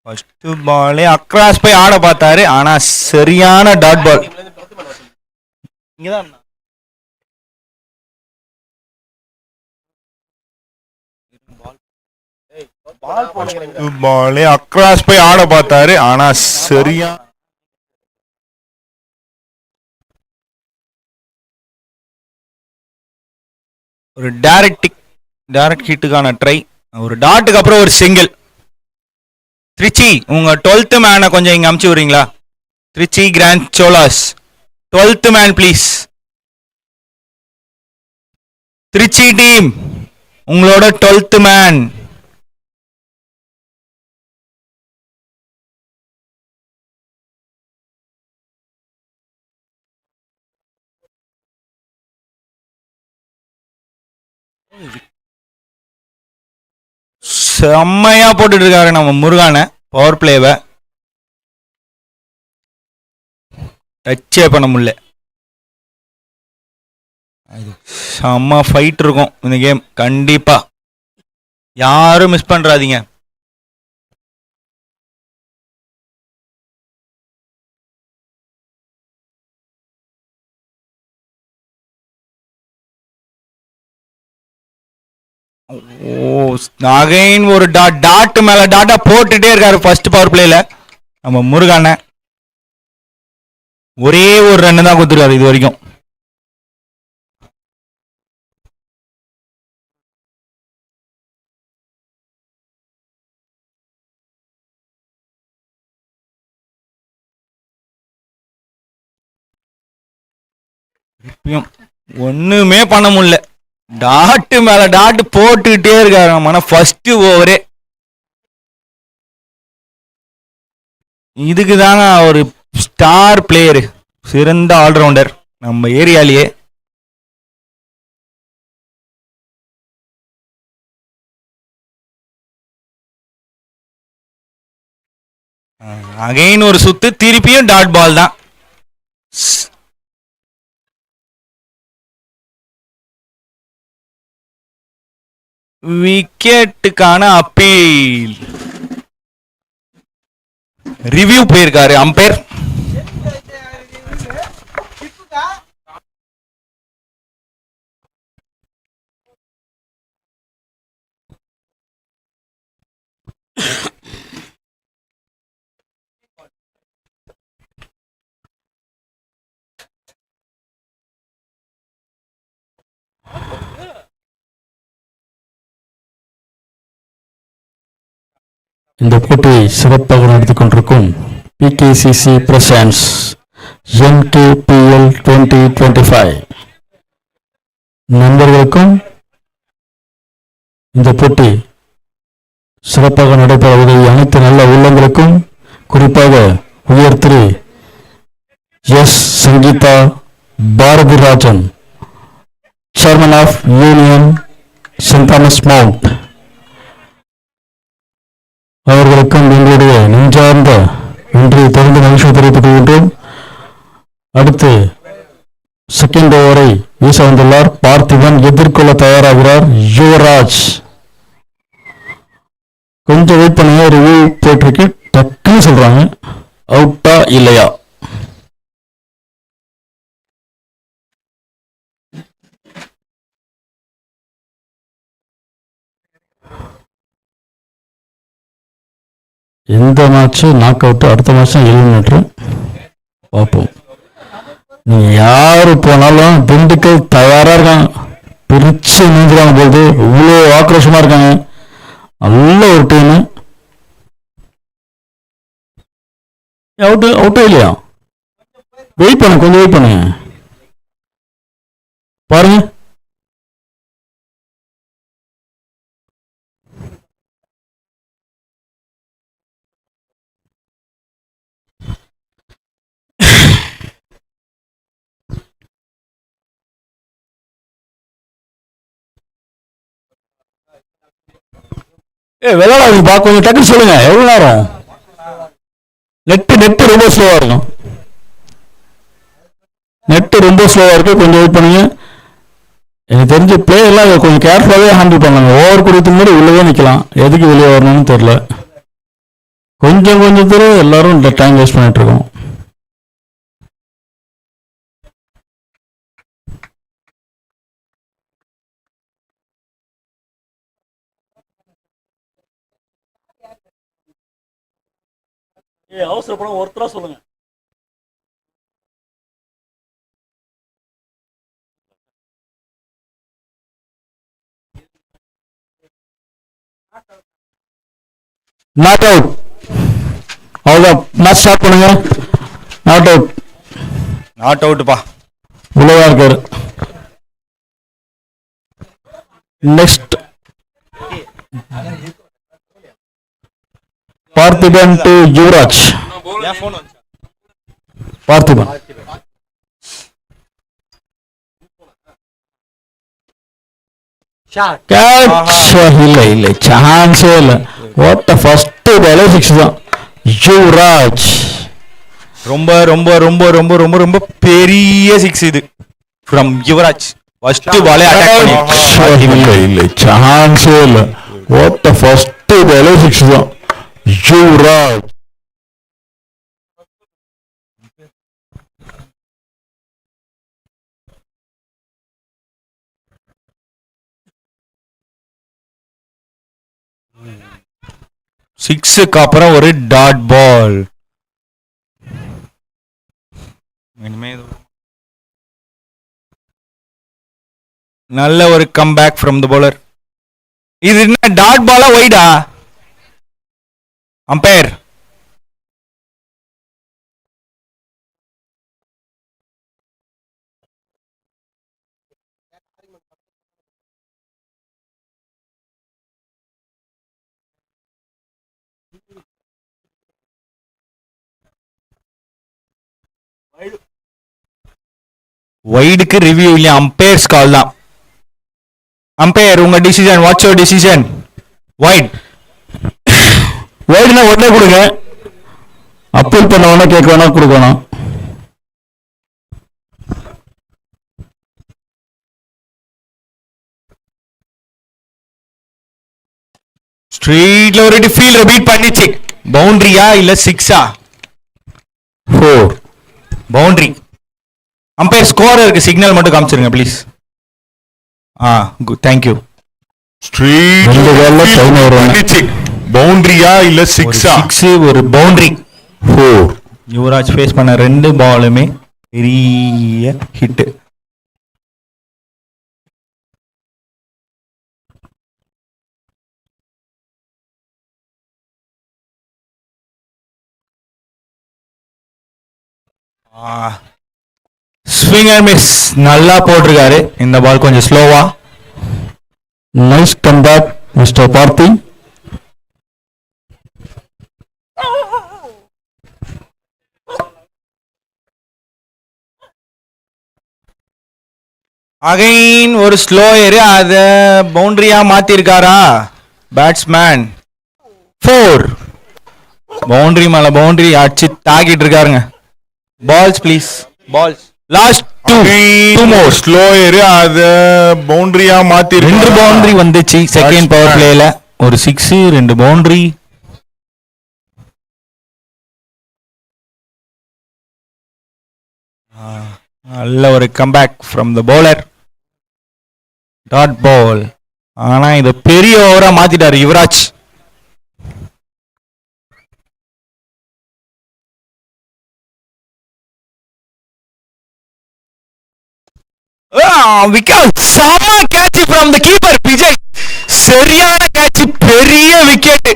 ஃபர்ஸ்ட் பாலே அக்ராஸ் போய் ஆட பார்த்தாரு. ஆனா சரியான டாட் பால். இங்கதான் பாலே அக்ராஸ் போய் ஆட பார்த்தாரு. ஆனா சரியா ஒரு டைரக்ட் ஹிட்டுக்கான ட்ரை. ஒரு டாட்டுக்கு அப்புறம் ஒரு சிங்கிள். திருச்சி உங்க 12th மேனை கொஞ்சம் இங்க அமுச்சு விடுறீங்களா? Trichy grand Cholas 12th man please. Trichy team உங்களோட 12th மேன். செம்மையா போட்டுட்டு இருக்காரு நம்ம முருகான. பவர் பிளேவை டச்சே பண்ண முடியல. செம்ம ஃபைட் இருக்கும் இந்த கேம். கண்டிப்பா யாரும் மிஸ் பண்றாதீங்க. ஓ அகைன் ஒரு டாட் மேல டாட்டா போட்டுட்டே இருக்காரு ஃபர்ஸ்ட் பவர் பிளேல நம்ம முருகான. ஒரே ஒரு ரன் தான் கொடுத்துருக்காரு இது வரைக்கும். ஒண்ணுமே பண்ண முடியல. டாட்டு மேல டாட்டு போட்டுக்கிட்டே இருக்காரு நம்ம ஃபர்ஸ்ட் ஓவரே. இதுக்கு தாங்க ஒரு ஸ்டார் பிளேயரு, சிறந்த ஆல்ரவுண்டர் நம்ம ஏரியாலேயே. அகைன் ஒரு சுத்து, திருப்பியும் டாட் பால் தான். விக்கெட்டுக்கான அப்பீல் ரிவ்யூ போயிருக்காரு அம்பையர். இந்த போட்டியை சிறப்பாக நடத்திக் கொண்டிருக்கும் பிகேசிசி பிரசன்ஸ் NKPL 2025 நண்பர்களுக்கும் இந்த போட்டி சிறப்பாக நடைபெற உதவிய அனைத்து நல்ல உள்ளங்களுக்கும், குறிப்பாக உயர் Thiru S Sangeetha Bharathirajan, chairman of union saint Thomas mount அவர்களுக்கும் எங்களுடைய நெஞ்சார்ந்த நன்றியை தொடர்ந்து மகிழ்ச்சி தெரிவித்துக் கொள்கின்றோம். அடுத்து செகண்ட் ஓவரை வீச வந்துள்ளார் பார்த்திபன். எதிர்கொள்ள தயாராகிறார் யுவராஜ். கொஞ்சம் வெயிட் பண்ணுங்க, ரிவ்யூ போயிட்டு டக்குன்னு சொல்றாங்க அவுட்டா இல்லையா. எந்த மேட்ச் நாக் அவுட், அடுத்த மேட்ச் தான் எலிமினேட்டர். பார்ப்போம். நீங்க யாரு போனாலும் திண்டுக்கல் தயாரா இருக்காங்க, பிரிச்சு நீந்துறாங்க போது இவ்வளோ ஆக்ரோஷமா இருக்காங்க. நல்ல ஒரு டீம். அவுட்டா இல்லையா? வெயிட் பண்ணு, கொஞ்சம் வெயிட் பண்ணுங்க பாருங்க. விளையாடாதீங்கப்பா, கொஞ்சம் டக்குன்னு சொல்லுங்க. எவ்வளவு நேரம்? நெட்டு ரொம்ப ஸ்லோவா இருக்கும். நெட்டு ரொம்ப ஸ்லோவா இருக்கு, கொஞ்சம் வெயிட் பண்ணுங்க. எனக்கு தெரிஞ்ச பிளே எல்லாம் கொஞ்சம் கேர்ஃபுல்லாகவே ஹேண்டில் பண்ணாங்க. ஓவர் கொடுத்து முன்னாடி உள்ளவே நிற்கலாம், எதுக்கு வெளியே வரணும்னு தெரியல. கொஞ்சம் தூரம் எல்லாரும் இந்த டைம் வேஸ்ட் பண்ணிட்டு இருக்கோம். அவசரப்படம் ஒருத்தரா சொல்லுங்க. Not out. அவ்வளோதான், மேட்ச் ஸ்டார்ட் பண்ணுங்க. Not out. நாட் அவுட்டுப்பா. உள்ளதா இருக்காரு. Next Parthiban to Yuvraj. பார்த்திபன் இல்லை, சான்ஸே இல்லை. ஓட்ட ஃபர்ஸ்ட் பாலே சிக்ஸ் தான். யுவராஜ் ரொம்ப ரொம்ப ரொம்ப ரொம்ப ரொம்ப ரொம்ப பெரிய சிக்ஸ் இது ஃப்ரம் யுவராஜ். ஃபர்ஸ்ட் பாலே அட்டாக் இல்லை, சான்ஸே இல்லை. ஓட்ட ஃபர்ஸ்ட் பாலே சிக்ஸ் தான். யுவராஜ் சிக்ஸுக்கு அப்புறம் ஒரு டாட் பால். நல்ல ஒரு கம்பேக் ஃப்ரம் த bowler. இது என்ன டாட் பாலா வைடா? அம்பையர் வைடுக்கு ரிவ்யூ இல்லையா, அம்பையர்ஸ் கால் தான். அம்பையர் உங்க decision, what's your decision? Wide. வைடுனா உடனே கொடுங்க, அப்பீல் பண்ண வேணா கேட்க வேணா கொடுக்கணும். ஸ்ட்ரீட்ல ஒரு ஃபீல்ட் பீட் பண்ணிச்சு. பவுண்டரியா இல்ல சிக்ஸா? 4 பவுண்டரி. அம்பையர் ஸ்கோர் இருக்கு, சிக்னல் மட்டும் காமிச்சிருங்க ப்ளீஸ். Good, thank you. ரெண்டு பால்ல டைம் வருவாங்க. பவுண்டரியா இல்ல சிக்ஸா? சிக்ஸ் ஒரு பவுண்டரி. 4 யுவராஜ் ஃபேஸ் பண்ண ரெண்டு பாலுமே பெரிய ஹிட். ஸ்விங் அண்ட் மிஸ் நல்லா போட்டிருக்காரு. இந்த பால் கொஞ்சம் ஸ்லோவா. Nice comeback mister Parthi. Again ஒரு ஸ்லோயரு, அத பவுண்டரியா மாத்திருக்காரா பேட்ஸ்மேன். 4 பவுண்டரி மேல பவுண்டரி அடிச்சு தாக்கிட்டு இருக்காருங்க. Balls please, balls. Last 2 more. Slower அத பவுண்டரியா மாத்தி 2 பவுண்டரி வந்துச்சு செகண்ட் பவர் பிளேல. ஒரு 6, 2 பவுண்டரி. நல்ல ஒரு comeback from the bowler. Dot ball. ஆனா இத பெரிய ஓவரா மாத்திட்டாரு யுவராஜ். விக்கெட். செம catch from the keeper Vijay. சரியான கேட்ச், பெரிய விக்கெட்.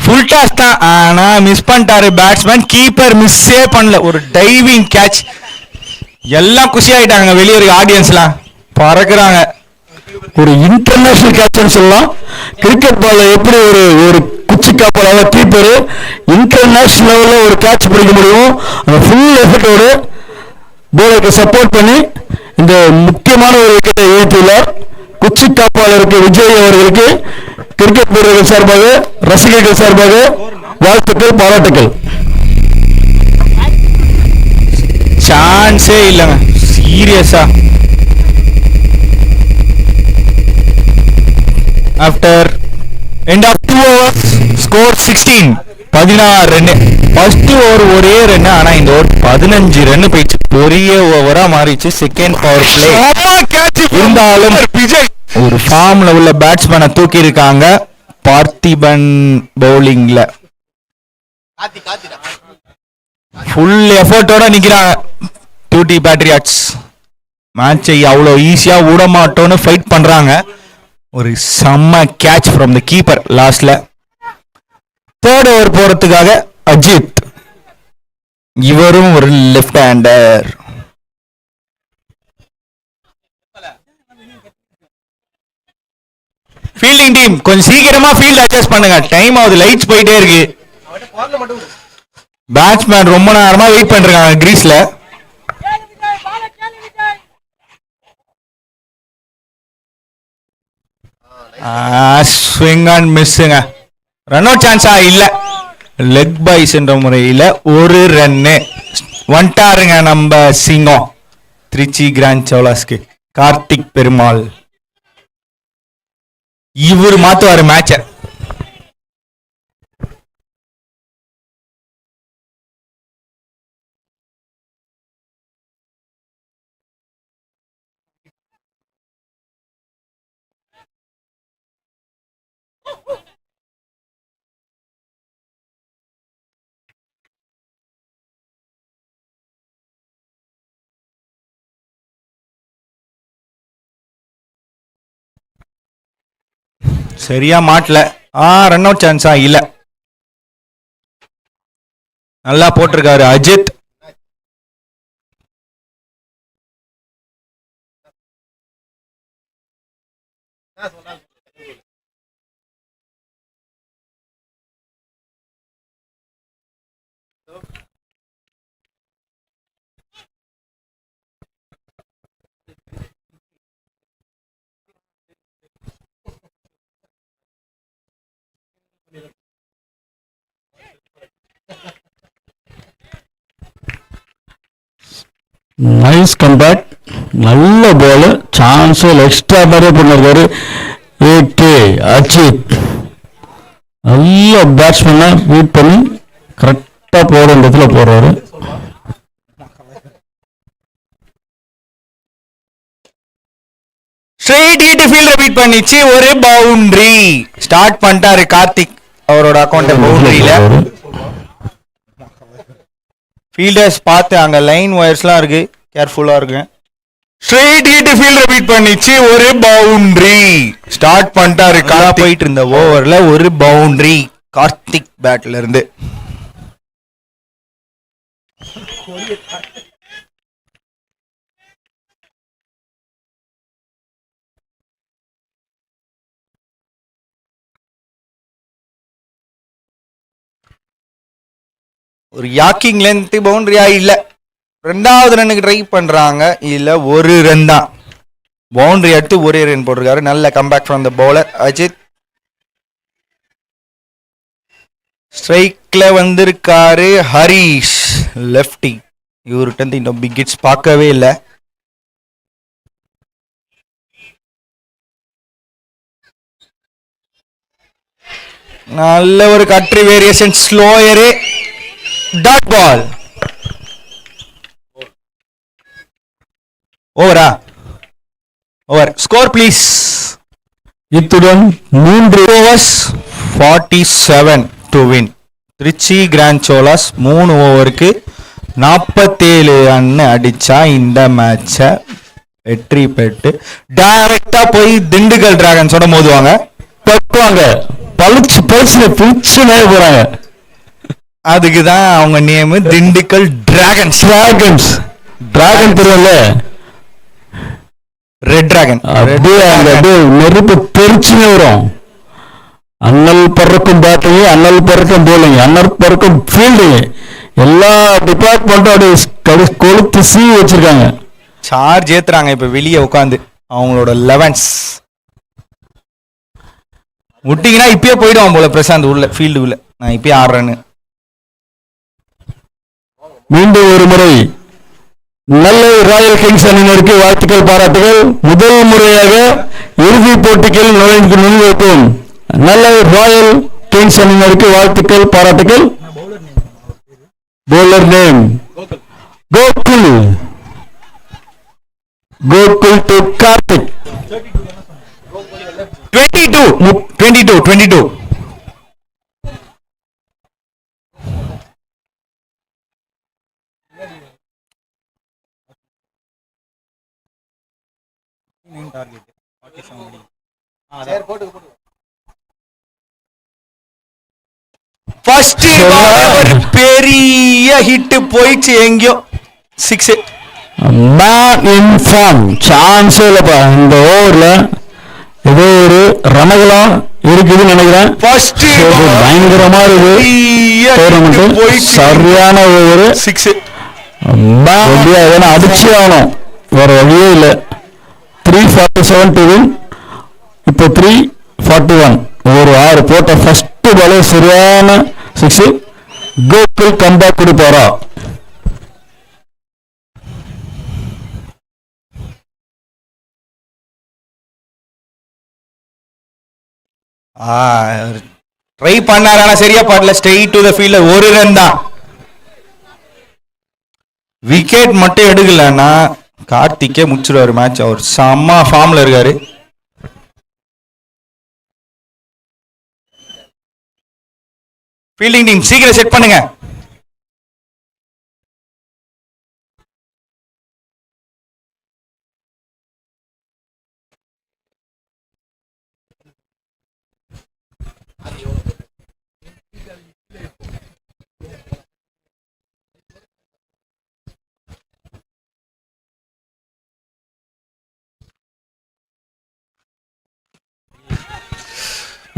ஃபுல் டாஸ் தான், ஆனா மிஸ் பண்ணிட்டாரு பேட்ஸ்மேன். கீப்பர் மிஸ்ஸே பண்ணல. ஒரு டைவிங் கேட்ச். எல்லாம் குஷி ஆயிட்டாங்க வெளியே இருக்க ஆடியன்ஸ்லாம் பறக்குறாங்க. ஒரு இன்டர்நேஷனல் கேட்ச்னு சொல்லலாம். கிரிக்கெட் பால்ல எப்படி ஒரு குச்சி காப்பாள கீப்பர் இன்டர்நேஷனல் லெவல்ல ஒரு கேட்ச் பிடிக்க முடியும், அந்த ஃபுல் எஃபர்ட்டோடு போலருக்கு சப்போர்ட் பண்ணி இந்த முக்கியமான ஒரு விக்கெட்டை வீழ்த்தியுள்ளார். குச்சி காப்பாளருக்கு விஜய் அவர்களுக்கு கிரிக்கெட் வீரர்கள் சார்பாக, ரசிகர்கள் சார்பாக வாழ்த்துக்கள், பாராட்டுக்கள். சான்ஸே இல்லைங்க சீரியஸா. After end of 2 overs score 16. 16 run. First over ஒரே ரன், ஆனா இந்த ஓவர் 15 ரன் போயிடுச்சு. பெரிய ஓவரா மாறிச்சு செகண்ட் பவர் பிளே. இருந்தாலும் விஜய் ஒரு ஃபார்ம்ல உள்ள பேட்ஸ்மேனை தூக்கி இருக்காங்க பார்த்திபன் பவுலிங்ல. ஃபுல் எஃபர்ட்டோட நிக்கிறாங்க 2T பேட்ரியாட்ஸ். மேட்சை அவ்வளோ ஈஸியா விட மாட்டோன்னு ஃபைட் பண்றாங்க. ஒரு செம்ம கேட்ச் ஃப்ரம் த கீப்பர் லாஸ்ட்ல. தேர்ட் ஓவர் போறதுக்காக அஜித். இவரும் ஒரு லெஃப்ட் ஹேண்டர். ஃபீல்டிங் டீம் கொஞ்சம் சீக்கிரமா ஃபீல்ட் அட்ஜஸ்ட் பண்ணுங்க, டைம் ஆகுது, லைட்ஸ் போயிட்டே இருக்கு. பேட்ஸ்மேன் ரொம்ப நேரமா வெயிட் பண்றாங்க கிரீஸ்ல. ஸ்விங் அண்ட் மிஸ்ஸுங்க. ரன் அவுட் சான்ஸா இல்ல, லெக் பைஸ் என்ற முறையில ஒரு ரன்னு வந்துட்டாருங்க நம்ம சிங்கம். திருச்சி கிராண்ட் சவுலாஸ்க்கு கார்த்திக் பெருமாள். இவர் மாத்துவாரு மேட்ச. சரியா மாட்டல. ரன் அவுட் சான்ஸா இல்ல. நல்லா போட்டிருக்காரு அஜித். நைஸ் கம்பேக், நல்ல பால், சான்ஸ் எக்ஸ்ட்ரா நிறைய பண்ணிருக்காரு ஏகே அஜித். நல்ல பேட்ஸ்மேனை பீட் பண்ணி கரெக்டா போற இடத்துல போறாரு. ஸ்ட்ரெயிட் ஹிட் ஃபீல்டர் பீட் பண்ணிச்சு, ஒரு பவுண்டரி. ஸ்டார்ட் பண்ணிட்டாரு கார்த்திக் அவரோட அக்கௌண்ட் பவுண்டரியில. ஃபீல்டர்ஸ் பார்த்து அங்க லைன் ஒயர்ஸ்லாம் இருக்கு, கேர்ஃபுல்லா இருக்கு. ஸ்ட்ரெயிட் ஹிட் ஃபீல்டர் பீட் பண்ணிச்சு, ஒரு பவுண்டரி. ஸ்டார்ட் பண்ணிட்டாரு கார்த்திக். போயிட்டு இருந்த ஓவர்ல ஒரு பவுண்டரி கார்த்திக் பேட்ல இருந்து. ஒரு யாக்கிங் லென்த் பவுண்டரியா இல்ல. ரெண்டாவது ரன்னுக்கு ட்ரை பண்றாங்க, இல்ல ஒரு ரன் தான். பவுண்டரி எடுத்து ஒரே ரன் போட்டிருக்காரு. நல்ல comeback from the bowler Ajith. ஸ்ட்ரைக்ல வந்திருக்காரு ஹரிஷ், லெஃப்டி. இவர்கிட்ட இன்னும் பிக் ஹிட்ஸ் பார்க்கவே இல்லை. நல்ல ஒரு கட்ரி வேரியேஷன், ஸ்லோயரு, டாட் பால். ஓவரா? ஓவர். Score please. இத்துடன் 3 overs 47 to win. Trichy grand Cholas 3 ஓவருக்கு 47 ரன் அடிச்சா இந்த மேட்சை வெற்றி பெற்று டைரக்டா போய் திண்டுக்கல் டிராகன்ஸோட மோதுவாங்க. பட்டுவாங்க, பளிச்சு பளிச்சு பிடிச்சுனே போறாங்க. அதுக்கு தான் அவங்க நேம் திண்டுக்கல் டிராகன்ஸ். டிராகன் தெரியல, ரெட் டிராகன். அப்படியே நெருப்பு தெரிச்சுனே வரும். அண்ணல் பறக்கும் பேட்டிங், அண்ணல் பறக்கும் போலிங், அண்ணல் பறக்கும் ஃபீல்டிங், எல்லா டிபார்ட்மெண்ட்டும் அப்படியே கொளுத்து சீ வச்சிருக்காங்க. சார்ஜ் ஏத்துறாங்க இப்ப வெளியே உட்காந்து அவங்களோட 11s. விட்டீங்கன்னா இப்பயே போயிடுவான் போல பிரசாந்த் உள்ள ஃபீல்டு உள்ள. நான் இப்பயே ஆடுறேன்னு. மீண்டும் ஒரு முறை நல்ல ராயல் கிங்ஸ் அணியினருக்கு வாழ்த்துக்கள், பாராட்டுகள். முதல் முறையாக இறுதிப் போட்டிகள் நுழைந்திருக்கும் நல்ல ராயல் கிங்ஸ் அணியினருக்கு வாழ்த்துக்கள், பாராட்டுகள். Bowler name Gokul to Karthik. 22. First ஒரு பெரிய ஹிட் போயிடுச்சு, எங்கேயோ 6. மேன் இன் ஃபார்ம், சான்ஸே இல்லப்பா. இந்த ஓவர்ல ஏதோ ஒரு ரணகலம் இருக்குதுன்னு நினைக்கிறேன். பயங்கரமா இருக்கு, சரியான ஓவர் 6. அடிச்சு ஆகணும், வேற வழியே இல்லை. 347 to win. இப்போ 341. ஒரு 6 போட்ட ஃபர்ஸ்ட் பாலே சரியான 6. கோகுல் கம்பேக் கொடுப்பாரா? ட்ரை பண்ணாரு, ஆனா சரியா பாடல. ஸ்ட்ரெயிட் டு தி ஃபீல்டர், ஒரு ரன் தான். விக்கெட் மட்டும் எடுக்கலன்னா கார்த்திக்கே முடிச்சிருவாரு மேட்ச். அவர் செம்ம ஃபார்ம்ல இருக்காரு. ஃபீல்டிங் டீம் சீக்கிரம் செட் பண்ணுங்க.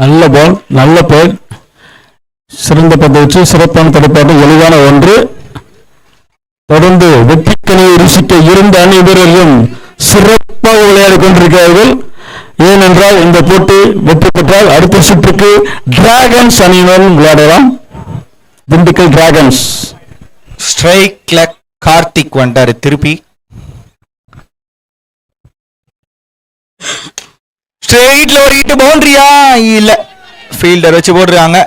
நல்ல பால், நல்ல பேர், சிறந்த பந்து வச்சு சிறப்பான தடுப்பாட்டு, எளிதான ஒன்று. தொடர்ந்து வெற்றிக்கனியை ருசிக்க இருந்த அணி வீரர்களும் சிறப்பாக விளையாடி கொண்டிருக்கிறார்கள். ஏனென்றால் இந்த போட்டி வெற்றி பெற்றால் அடுத்த சுற்றுக்கு டிராகன்ஸ் அணியினரும் விளையாடலாம். திண்டுக்கல் டிராகன்ஸ். ஸ்ட்ரைக்ல கார்த்திக் வந்துட்டாரு திருப்பி. ஸ்ட்ரெயிட்ல ஒரு ஹிட், பவுண்டரியா இல்ல, ஃபீல்டர் வச்சு போடுறாங்க.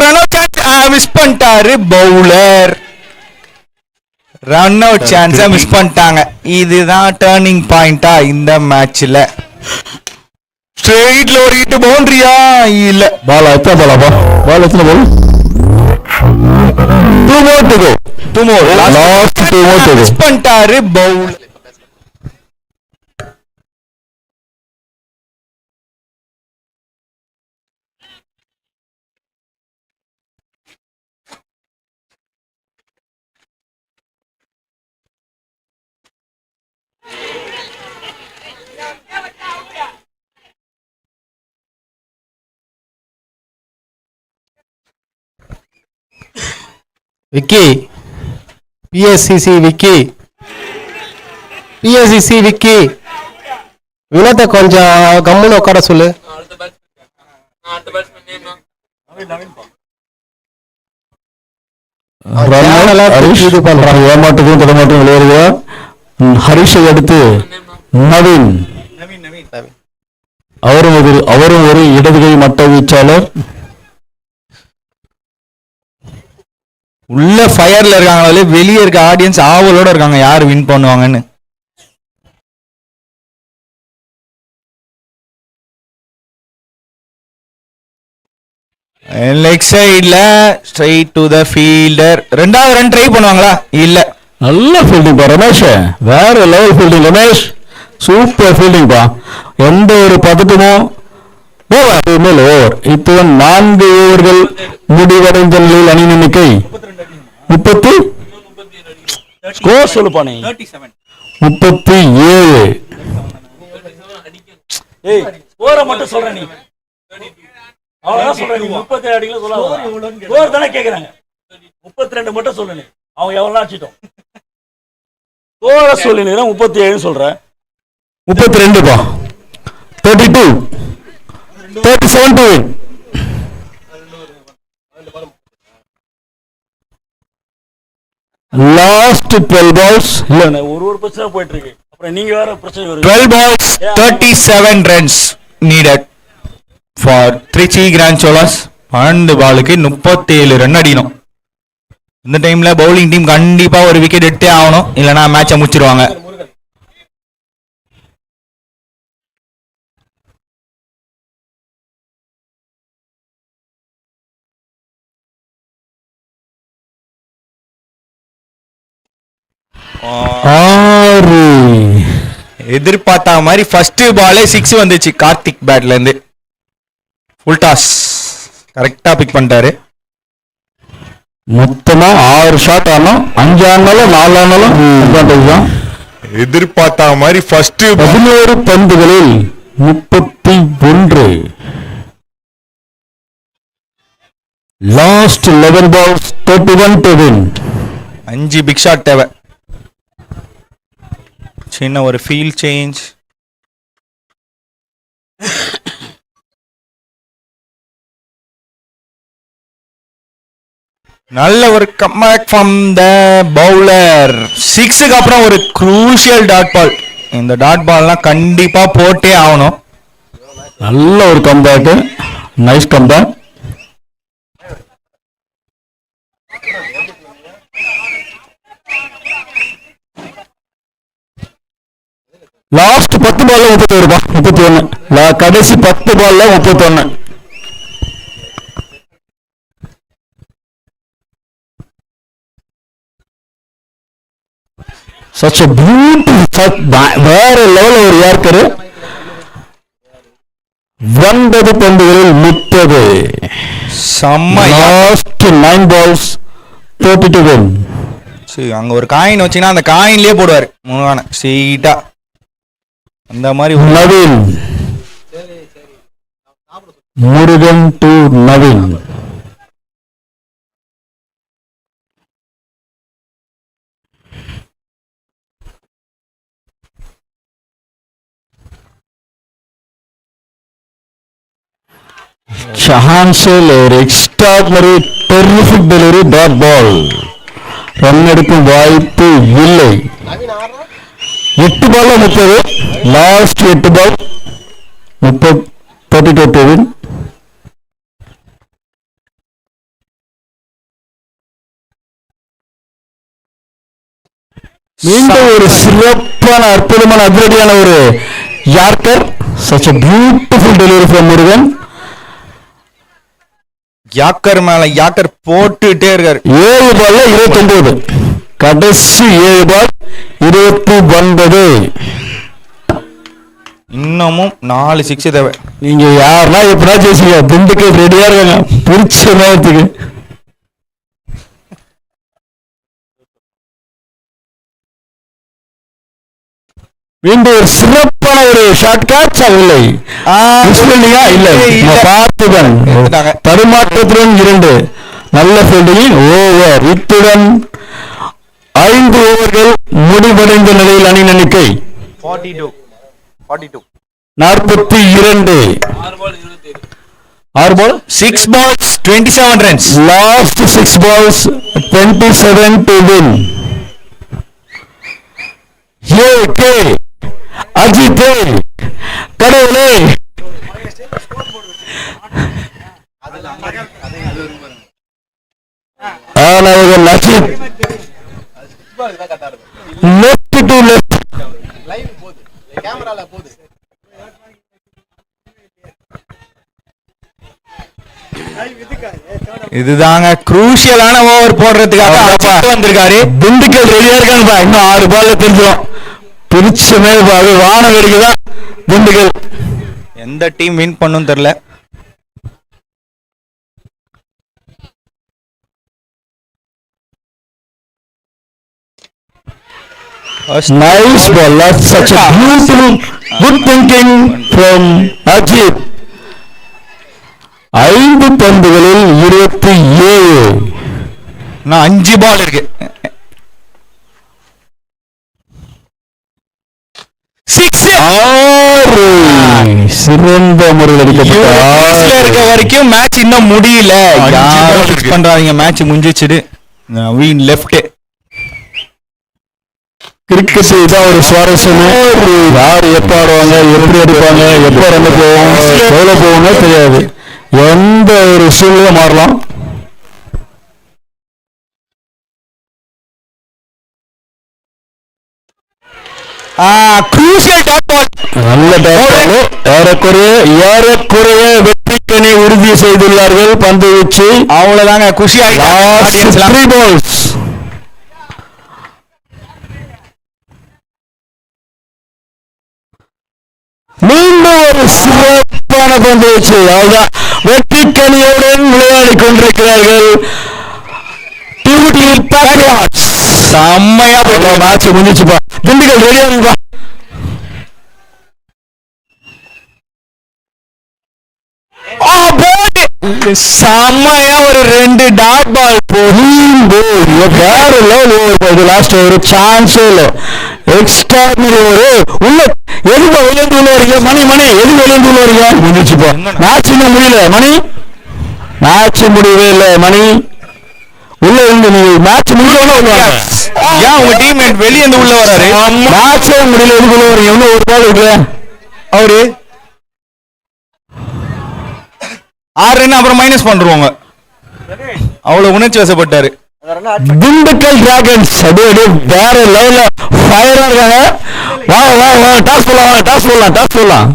ரன் அவுட் சான்ஸ் மிஸ் பண்ணிட்டாரு பவுலர். ரன் அவுட் சான்ஸ மிஸ் பண்ணிட்டாங்க. இதுதான் டர்னிங் பாயிண்டா இந்த மேட்ச்ல. ஸ்ட்ரெயிட்ல ஒரு ஹிட், பவுண்டரியா இல்ல. பால் எத்தனை பாலாப்பா? பால் எத்தனை பால்? 2 more to go. 2 more. Last 2 more to go. Miss பண்ணிட்டாரு பவுலர். விக்கி பிஎஸ்சிசி விக்கி பிஎஸ்சிசி விக்கி வினோத்தை கொஞ்சம் கம்முன்னு உட்கார சொல்லு. அடுத்த பேட்ஸ்மேன் நேம் ரன்னர் ஹரிஷ் இது பண்றாங்க. ஏமாற்றுக்கும் தடமாற்றம் விளையாடுகிறார். ஹரிஷை அடுத்து நவீன், அவரும் ஒரு இடதுகை மட்ட வீச்சாளர். உள்ள ஃபயர்ல இருக்காங்களே, வெளியே இருக்க ஆடியன்ஸ் ஆவலோட இருக்காங்க யார் வின் பண்ணுவாங்கன்னு. லெக் சைட்ல ஸ்ட்ரைட் டு த ஃபீல்டர். ரெண்டாவது ரன் ட்ரை பண்ணுவாங்களா? இல்ல. நல்ல ஃபீல்டிங் பா ரமேஷ், வேற level fielding Ramesh, super fielding பா. எந்த ஒரு பதட்டமும் மேல் ஓவர். இத்துடன் 4 ஓவர்கள் முடிவடைந்த நிலையில் அணி எண்ணிக்கை 30 ஸ்கோர் சொல்லுப்பா நீ. 37. ஏய் ஸ்கோரை மட்டும் சொல்ற நீ. அவ்வளவுதான் சொல்ற நீ. 37 அடிக்கல சொல்லாத. ஸ்கோர் தானே கேக்குறாங்க. 32 மட்டும் சொல்லு நீ. அவங்க எவ்வளவு அடிச்சிட்டோம். ஸ்கோரை சொல்லி நீ 37 சொல்ற. 32 பா. 32 37 to win. Last 12 balls. இல்ல ஒரு பிரச்சனை போயிட்டு இருக்கு. அப்புறம் நீங்க வேற பிரச்சனை வருது. 12 balls 37 runs needed for Trichy Grand Cholas. 12 பாலுக்கு 37 ரன் அடிக்கணும். இந்த டைம்ல பவுலிங் டீம் கண்டிப்பா ஒரு விக்கெட் எடுத்தே ஆகணும், இல்லைன்னா மேட்சை முடிச்சிருவாங்க. எதிர்பார்த்த மாதிரி ஃபர்ஸ்ட் பாலே 6 வந்துச்சு கார்த்திக் பேட்ல இருந்து. ஃபுல் டாஸ் கரெக்டா பிக் பண்ணிட்டாரு. மொத்தமா 6 ஷாட் ஆனோம். 5 ஆனாலும் 4 ஆனாலும் அட்வான்டேஜ் தான். எதிர்பார்த்த மாதிரி ஃபர்ஸ்ட் 11 பந்துகளில் 31. Last 11 balls 31 to win. 5 big shot தேவை. சின்ன ஒரு ஃபீல் சேஞ்ச். நல்ல ஒரு கம்பேக் ஃப்ரம் த பவுலர். 6க்கு அப்புறம் ஒரு க்ரூஷியல் டாட் பால். இந்த டாட் பால்லாம் கண்டிப்பா போட்டே ஆகணும். நல்ல ஒரு கம்பேக், நைஸ் கம்பேக். லாஸ்ட் 10 பால்ல 31. கடைசி 10 பால்ல 31. such a beautiful வேற லெவல் ஒரு யார்க்கரு. 9 பந்துகளில் 30. செம்ம. Last 9 balls 30 to win. சரி, அங்க ஒரு காயின் வச்சீங்கன்னா அந்த காயின்லயே போடுவாரு முருகான ஸ்ட்ரெயிட்டா. அந்த மாதிரி நவீன், முருகன் டு நவீன். ஷஹான்சல் ஒரு extraordinary terrific delivery dot ball. Run எடுக்கும் வாய்ப்பு இல்லை. 8 பால்ல 30. Last 8 ball 32 to win. மீண்டும் ஒரு சிறப்பான அற்புதமான அதிரடியான ஒரு yorker. such a beautiful delivery from Murugan. Yorker மேல யாக்கர் போட்டுட்டே இருக்காரு. 7 பால்ல 29. கடைசி 7 பால் 29. இன்னமும் 4 6 தேவை. நீங்க யாருன்னா எப்படா ஜெயிச்சீங்க? திண்டுக்கல் ரெடியா இருக்காங்க பிடிச்ச நேரத்துக்கு. மீண்டும் ஒரு சிறப்பான ஒரு ஷார்ட் கேட்ச். இல்லை இல்லை பார்த்துதான் எடுத்துட்டாங்க. தடுமாற்றத்துடன் 2. நல்ல ஃபீல்டிங் ஓவர். இத்துடன் 5 ஓவர்கள் முடிவடைந்த நிலையில் அணியின் எண்ணிக்கை 42 42. 6 ball 6 balls 27 runs. Last 6 balls 27 to win. கே அஜித் கடவுளே. ஆனவர்கள் அஜித் லெஃப்ட் டு லெஃப்ட். இதுதாங்க குரூஷியலான ஓவர் போடுறதுக்காக அஜித் வந்திருக்காரு. திண்டுக்கல் ரெடியா இருக்காங்கப்பா. இன்னும் 6 பால்ல தெரிஞ்சிடும். பிரிச்ச மேல் அது வானம் வெடிக்குதான் திண்டுக்கல். எந்த டீம் வின் பண்ணும் தெரியல. Nice ball. That's such a beautiful, good thinking from Ajit. 5 பந்துகளில் 27. நான் 5 பால் இருக்கு. 6 சிறந்த முறையில் அடிக்கப்பட்ட இருக்க வரைக்கும் மேட்ச் இன்னும் முடியல. பண்றாங்க மேட்ச் முடிஞ்சிச்சுடு. நவீன் லெஃப்ட். கிரிக்கெட் இதான் ஒரு சுவாரஸ்யமே. யார் எப்ப ஆடுவாங்க, எப்படி அடிப்பாங்க, எப்ப ரன் போவோம், எவ்வளவு போவோங்க தெரியாது. எந்த ஒரு சூழ்நிலை மாறலாம். Crucial dot ball. நல்ல டாட். ஏறக்குறைய வெற்றிக்கனை உறுதி செய்துள்ளார்கள் பந்து வீச்சு. அவ்வளவுதாங்க குஷி ஆயிட்டாங்க. 3 balls. மீண்டும் ஒரு சிறப்பான பந்து வீச்சு. அவ்வளவுதான் வெற்றிக்கனியுடன் விளையாடி கொண்டிருக்கிறார்கள். செம்மையா மேட்ச் முடிஞ்சுப்பா. திண்டுக்கல் ரெடியா இருப்பா. செம்மையா ஒரு 2 டாட் பால் வேற லெவல் ஓவர். லாஸ்ட் ஒரு சான்ஸே இல்ல. Extraordinary over. உள்ள எதுக்கு வெளியேந்து உள்ள வரீங்க மணி எது வெளியேந்து உள்ள வரீங்க? முடிச்சுப்பா. மேட்ச் இன்னும் முடியல மணி. மேட்ச் முடியவே இல்லை மணி. உள்ள இருந்து நீ மேட்ச் முடியல. ஏன் உங்க டீம்மேட் வெளியே இருந்து உள்ள வராரு? மேட்சே முடியல. எதுக்குள்ள வரீங்க? இன்னும் ஒரு பால் இருக்கு. அவரு 6 ரன் அப்புறம் மைனஸ் பண்றவங்க. அவ்வளவு உணர்ச்சி வசப்பட்டாரு. திண்டுக்கல் டிராகன்ஸ் அப்படியே வேற லெவல்ல ஃபயரா இருக்காங்க. வா வா வா டாஸ் போடலாம்.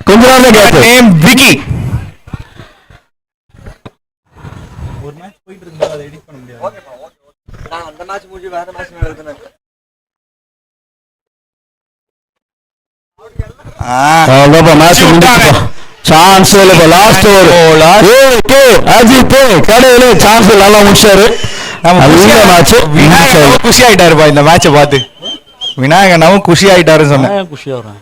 கொஞ்ச நேரம் கேட்க. நேம் விக்கி. ஒரு மேட்ச் போயிட்டு இருந்தா அதை எடிட் பண்ண முடியாது. நான் அந்த மேட்ச் முடிஞ்சு வேற மேட்ச் நடக்குதுன்னு மேட்ச் முடிஞ்சிச்சு. சான்ஸ் இல்ல. லாஸ்ட் ஓவர் அஜித் கடையில சான்ஸ் நல்லா முடிச்சாரு. மேட்ச் விநாயகன் குஷி ஆயிட்டாருப்பா இந்த மேட்சை பார்த்து. விநாயகனாவும் குஷி ஆயிட்டாருன்னு சொன்னேன். குஷியா வரும்.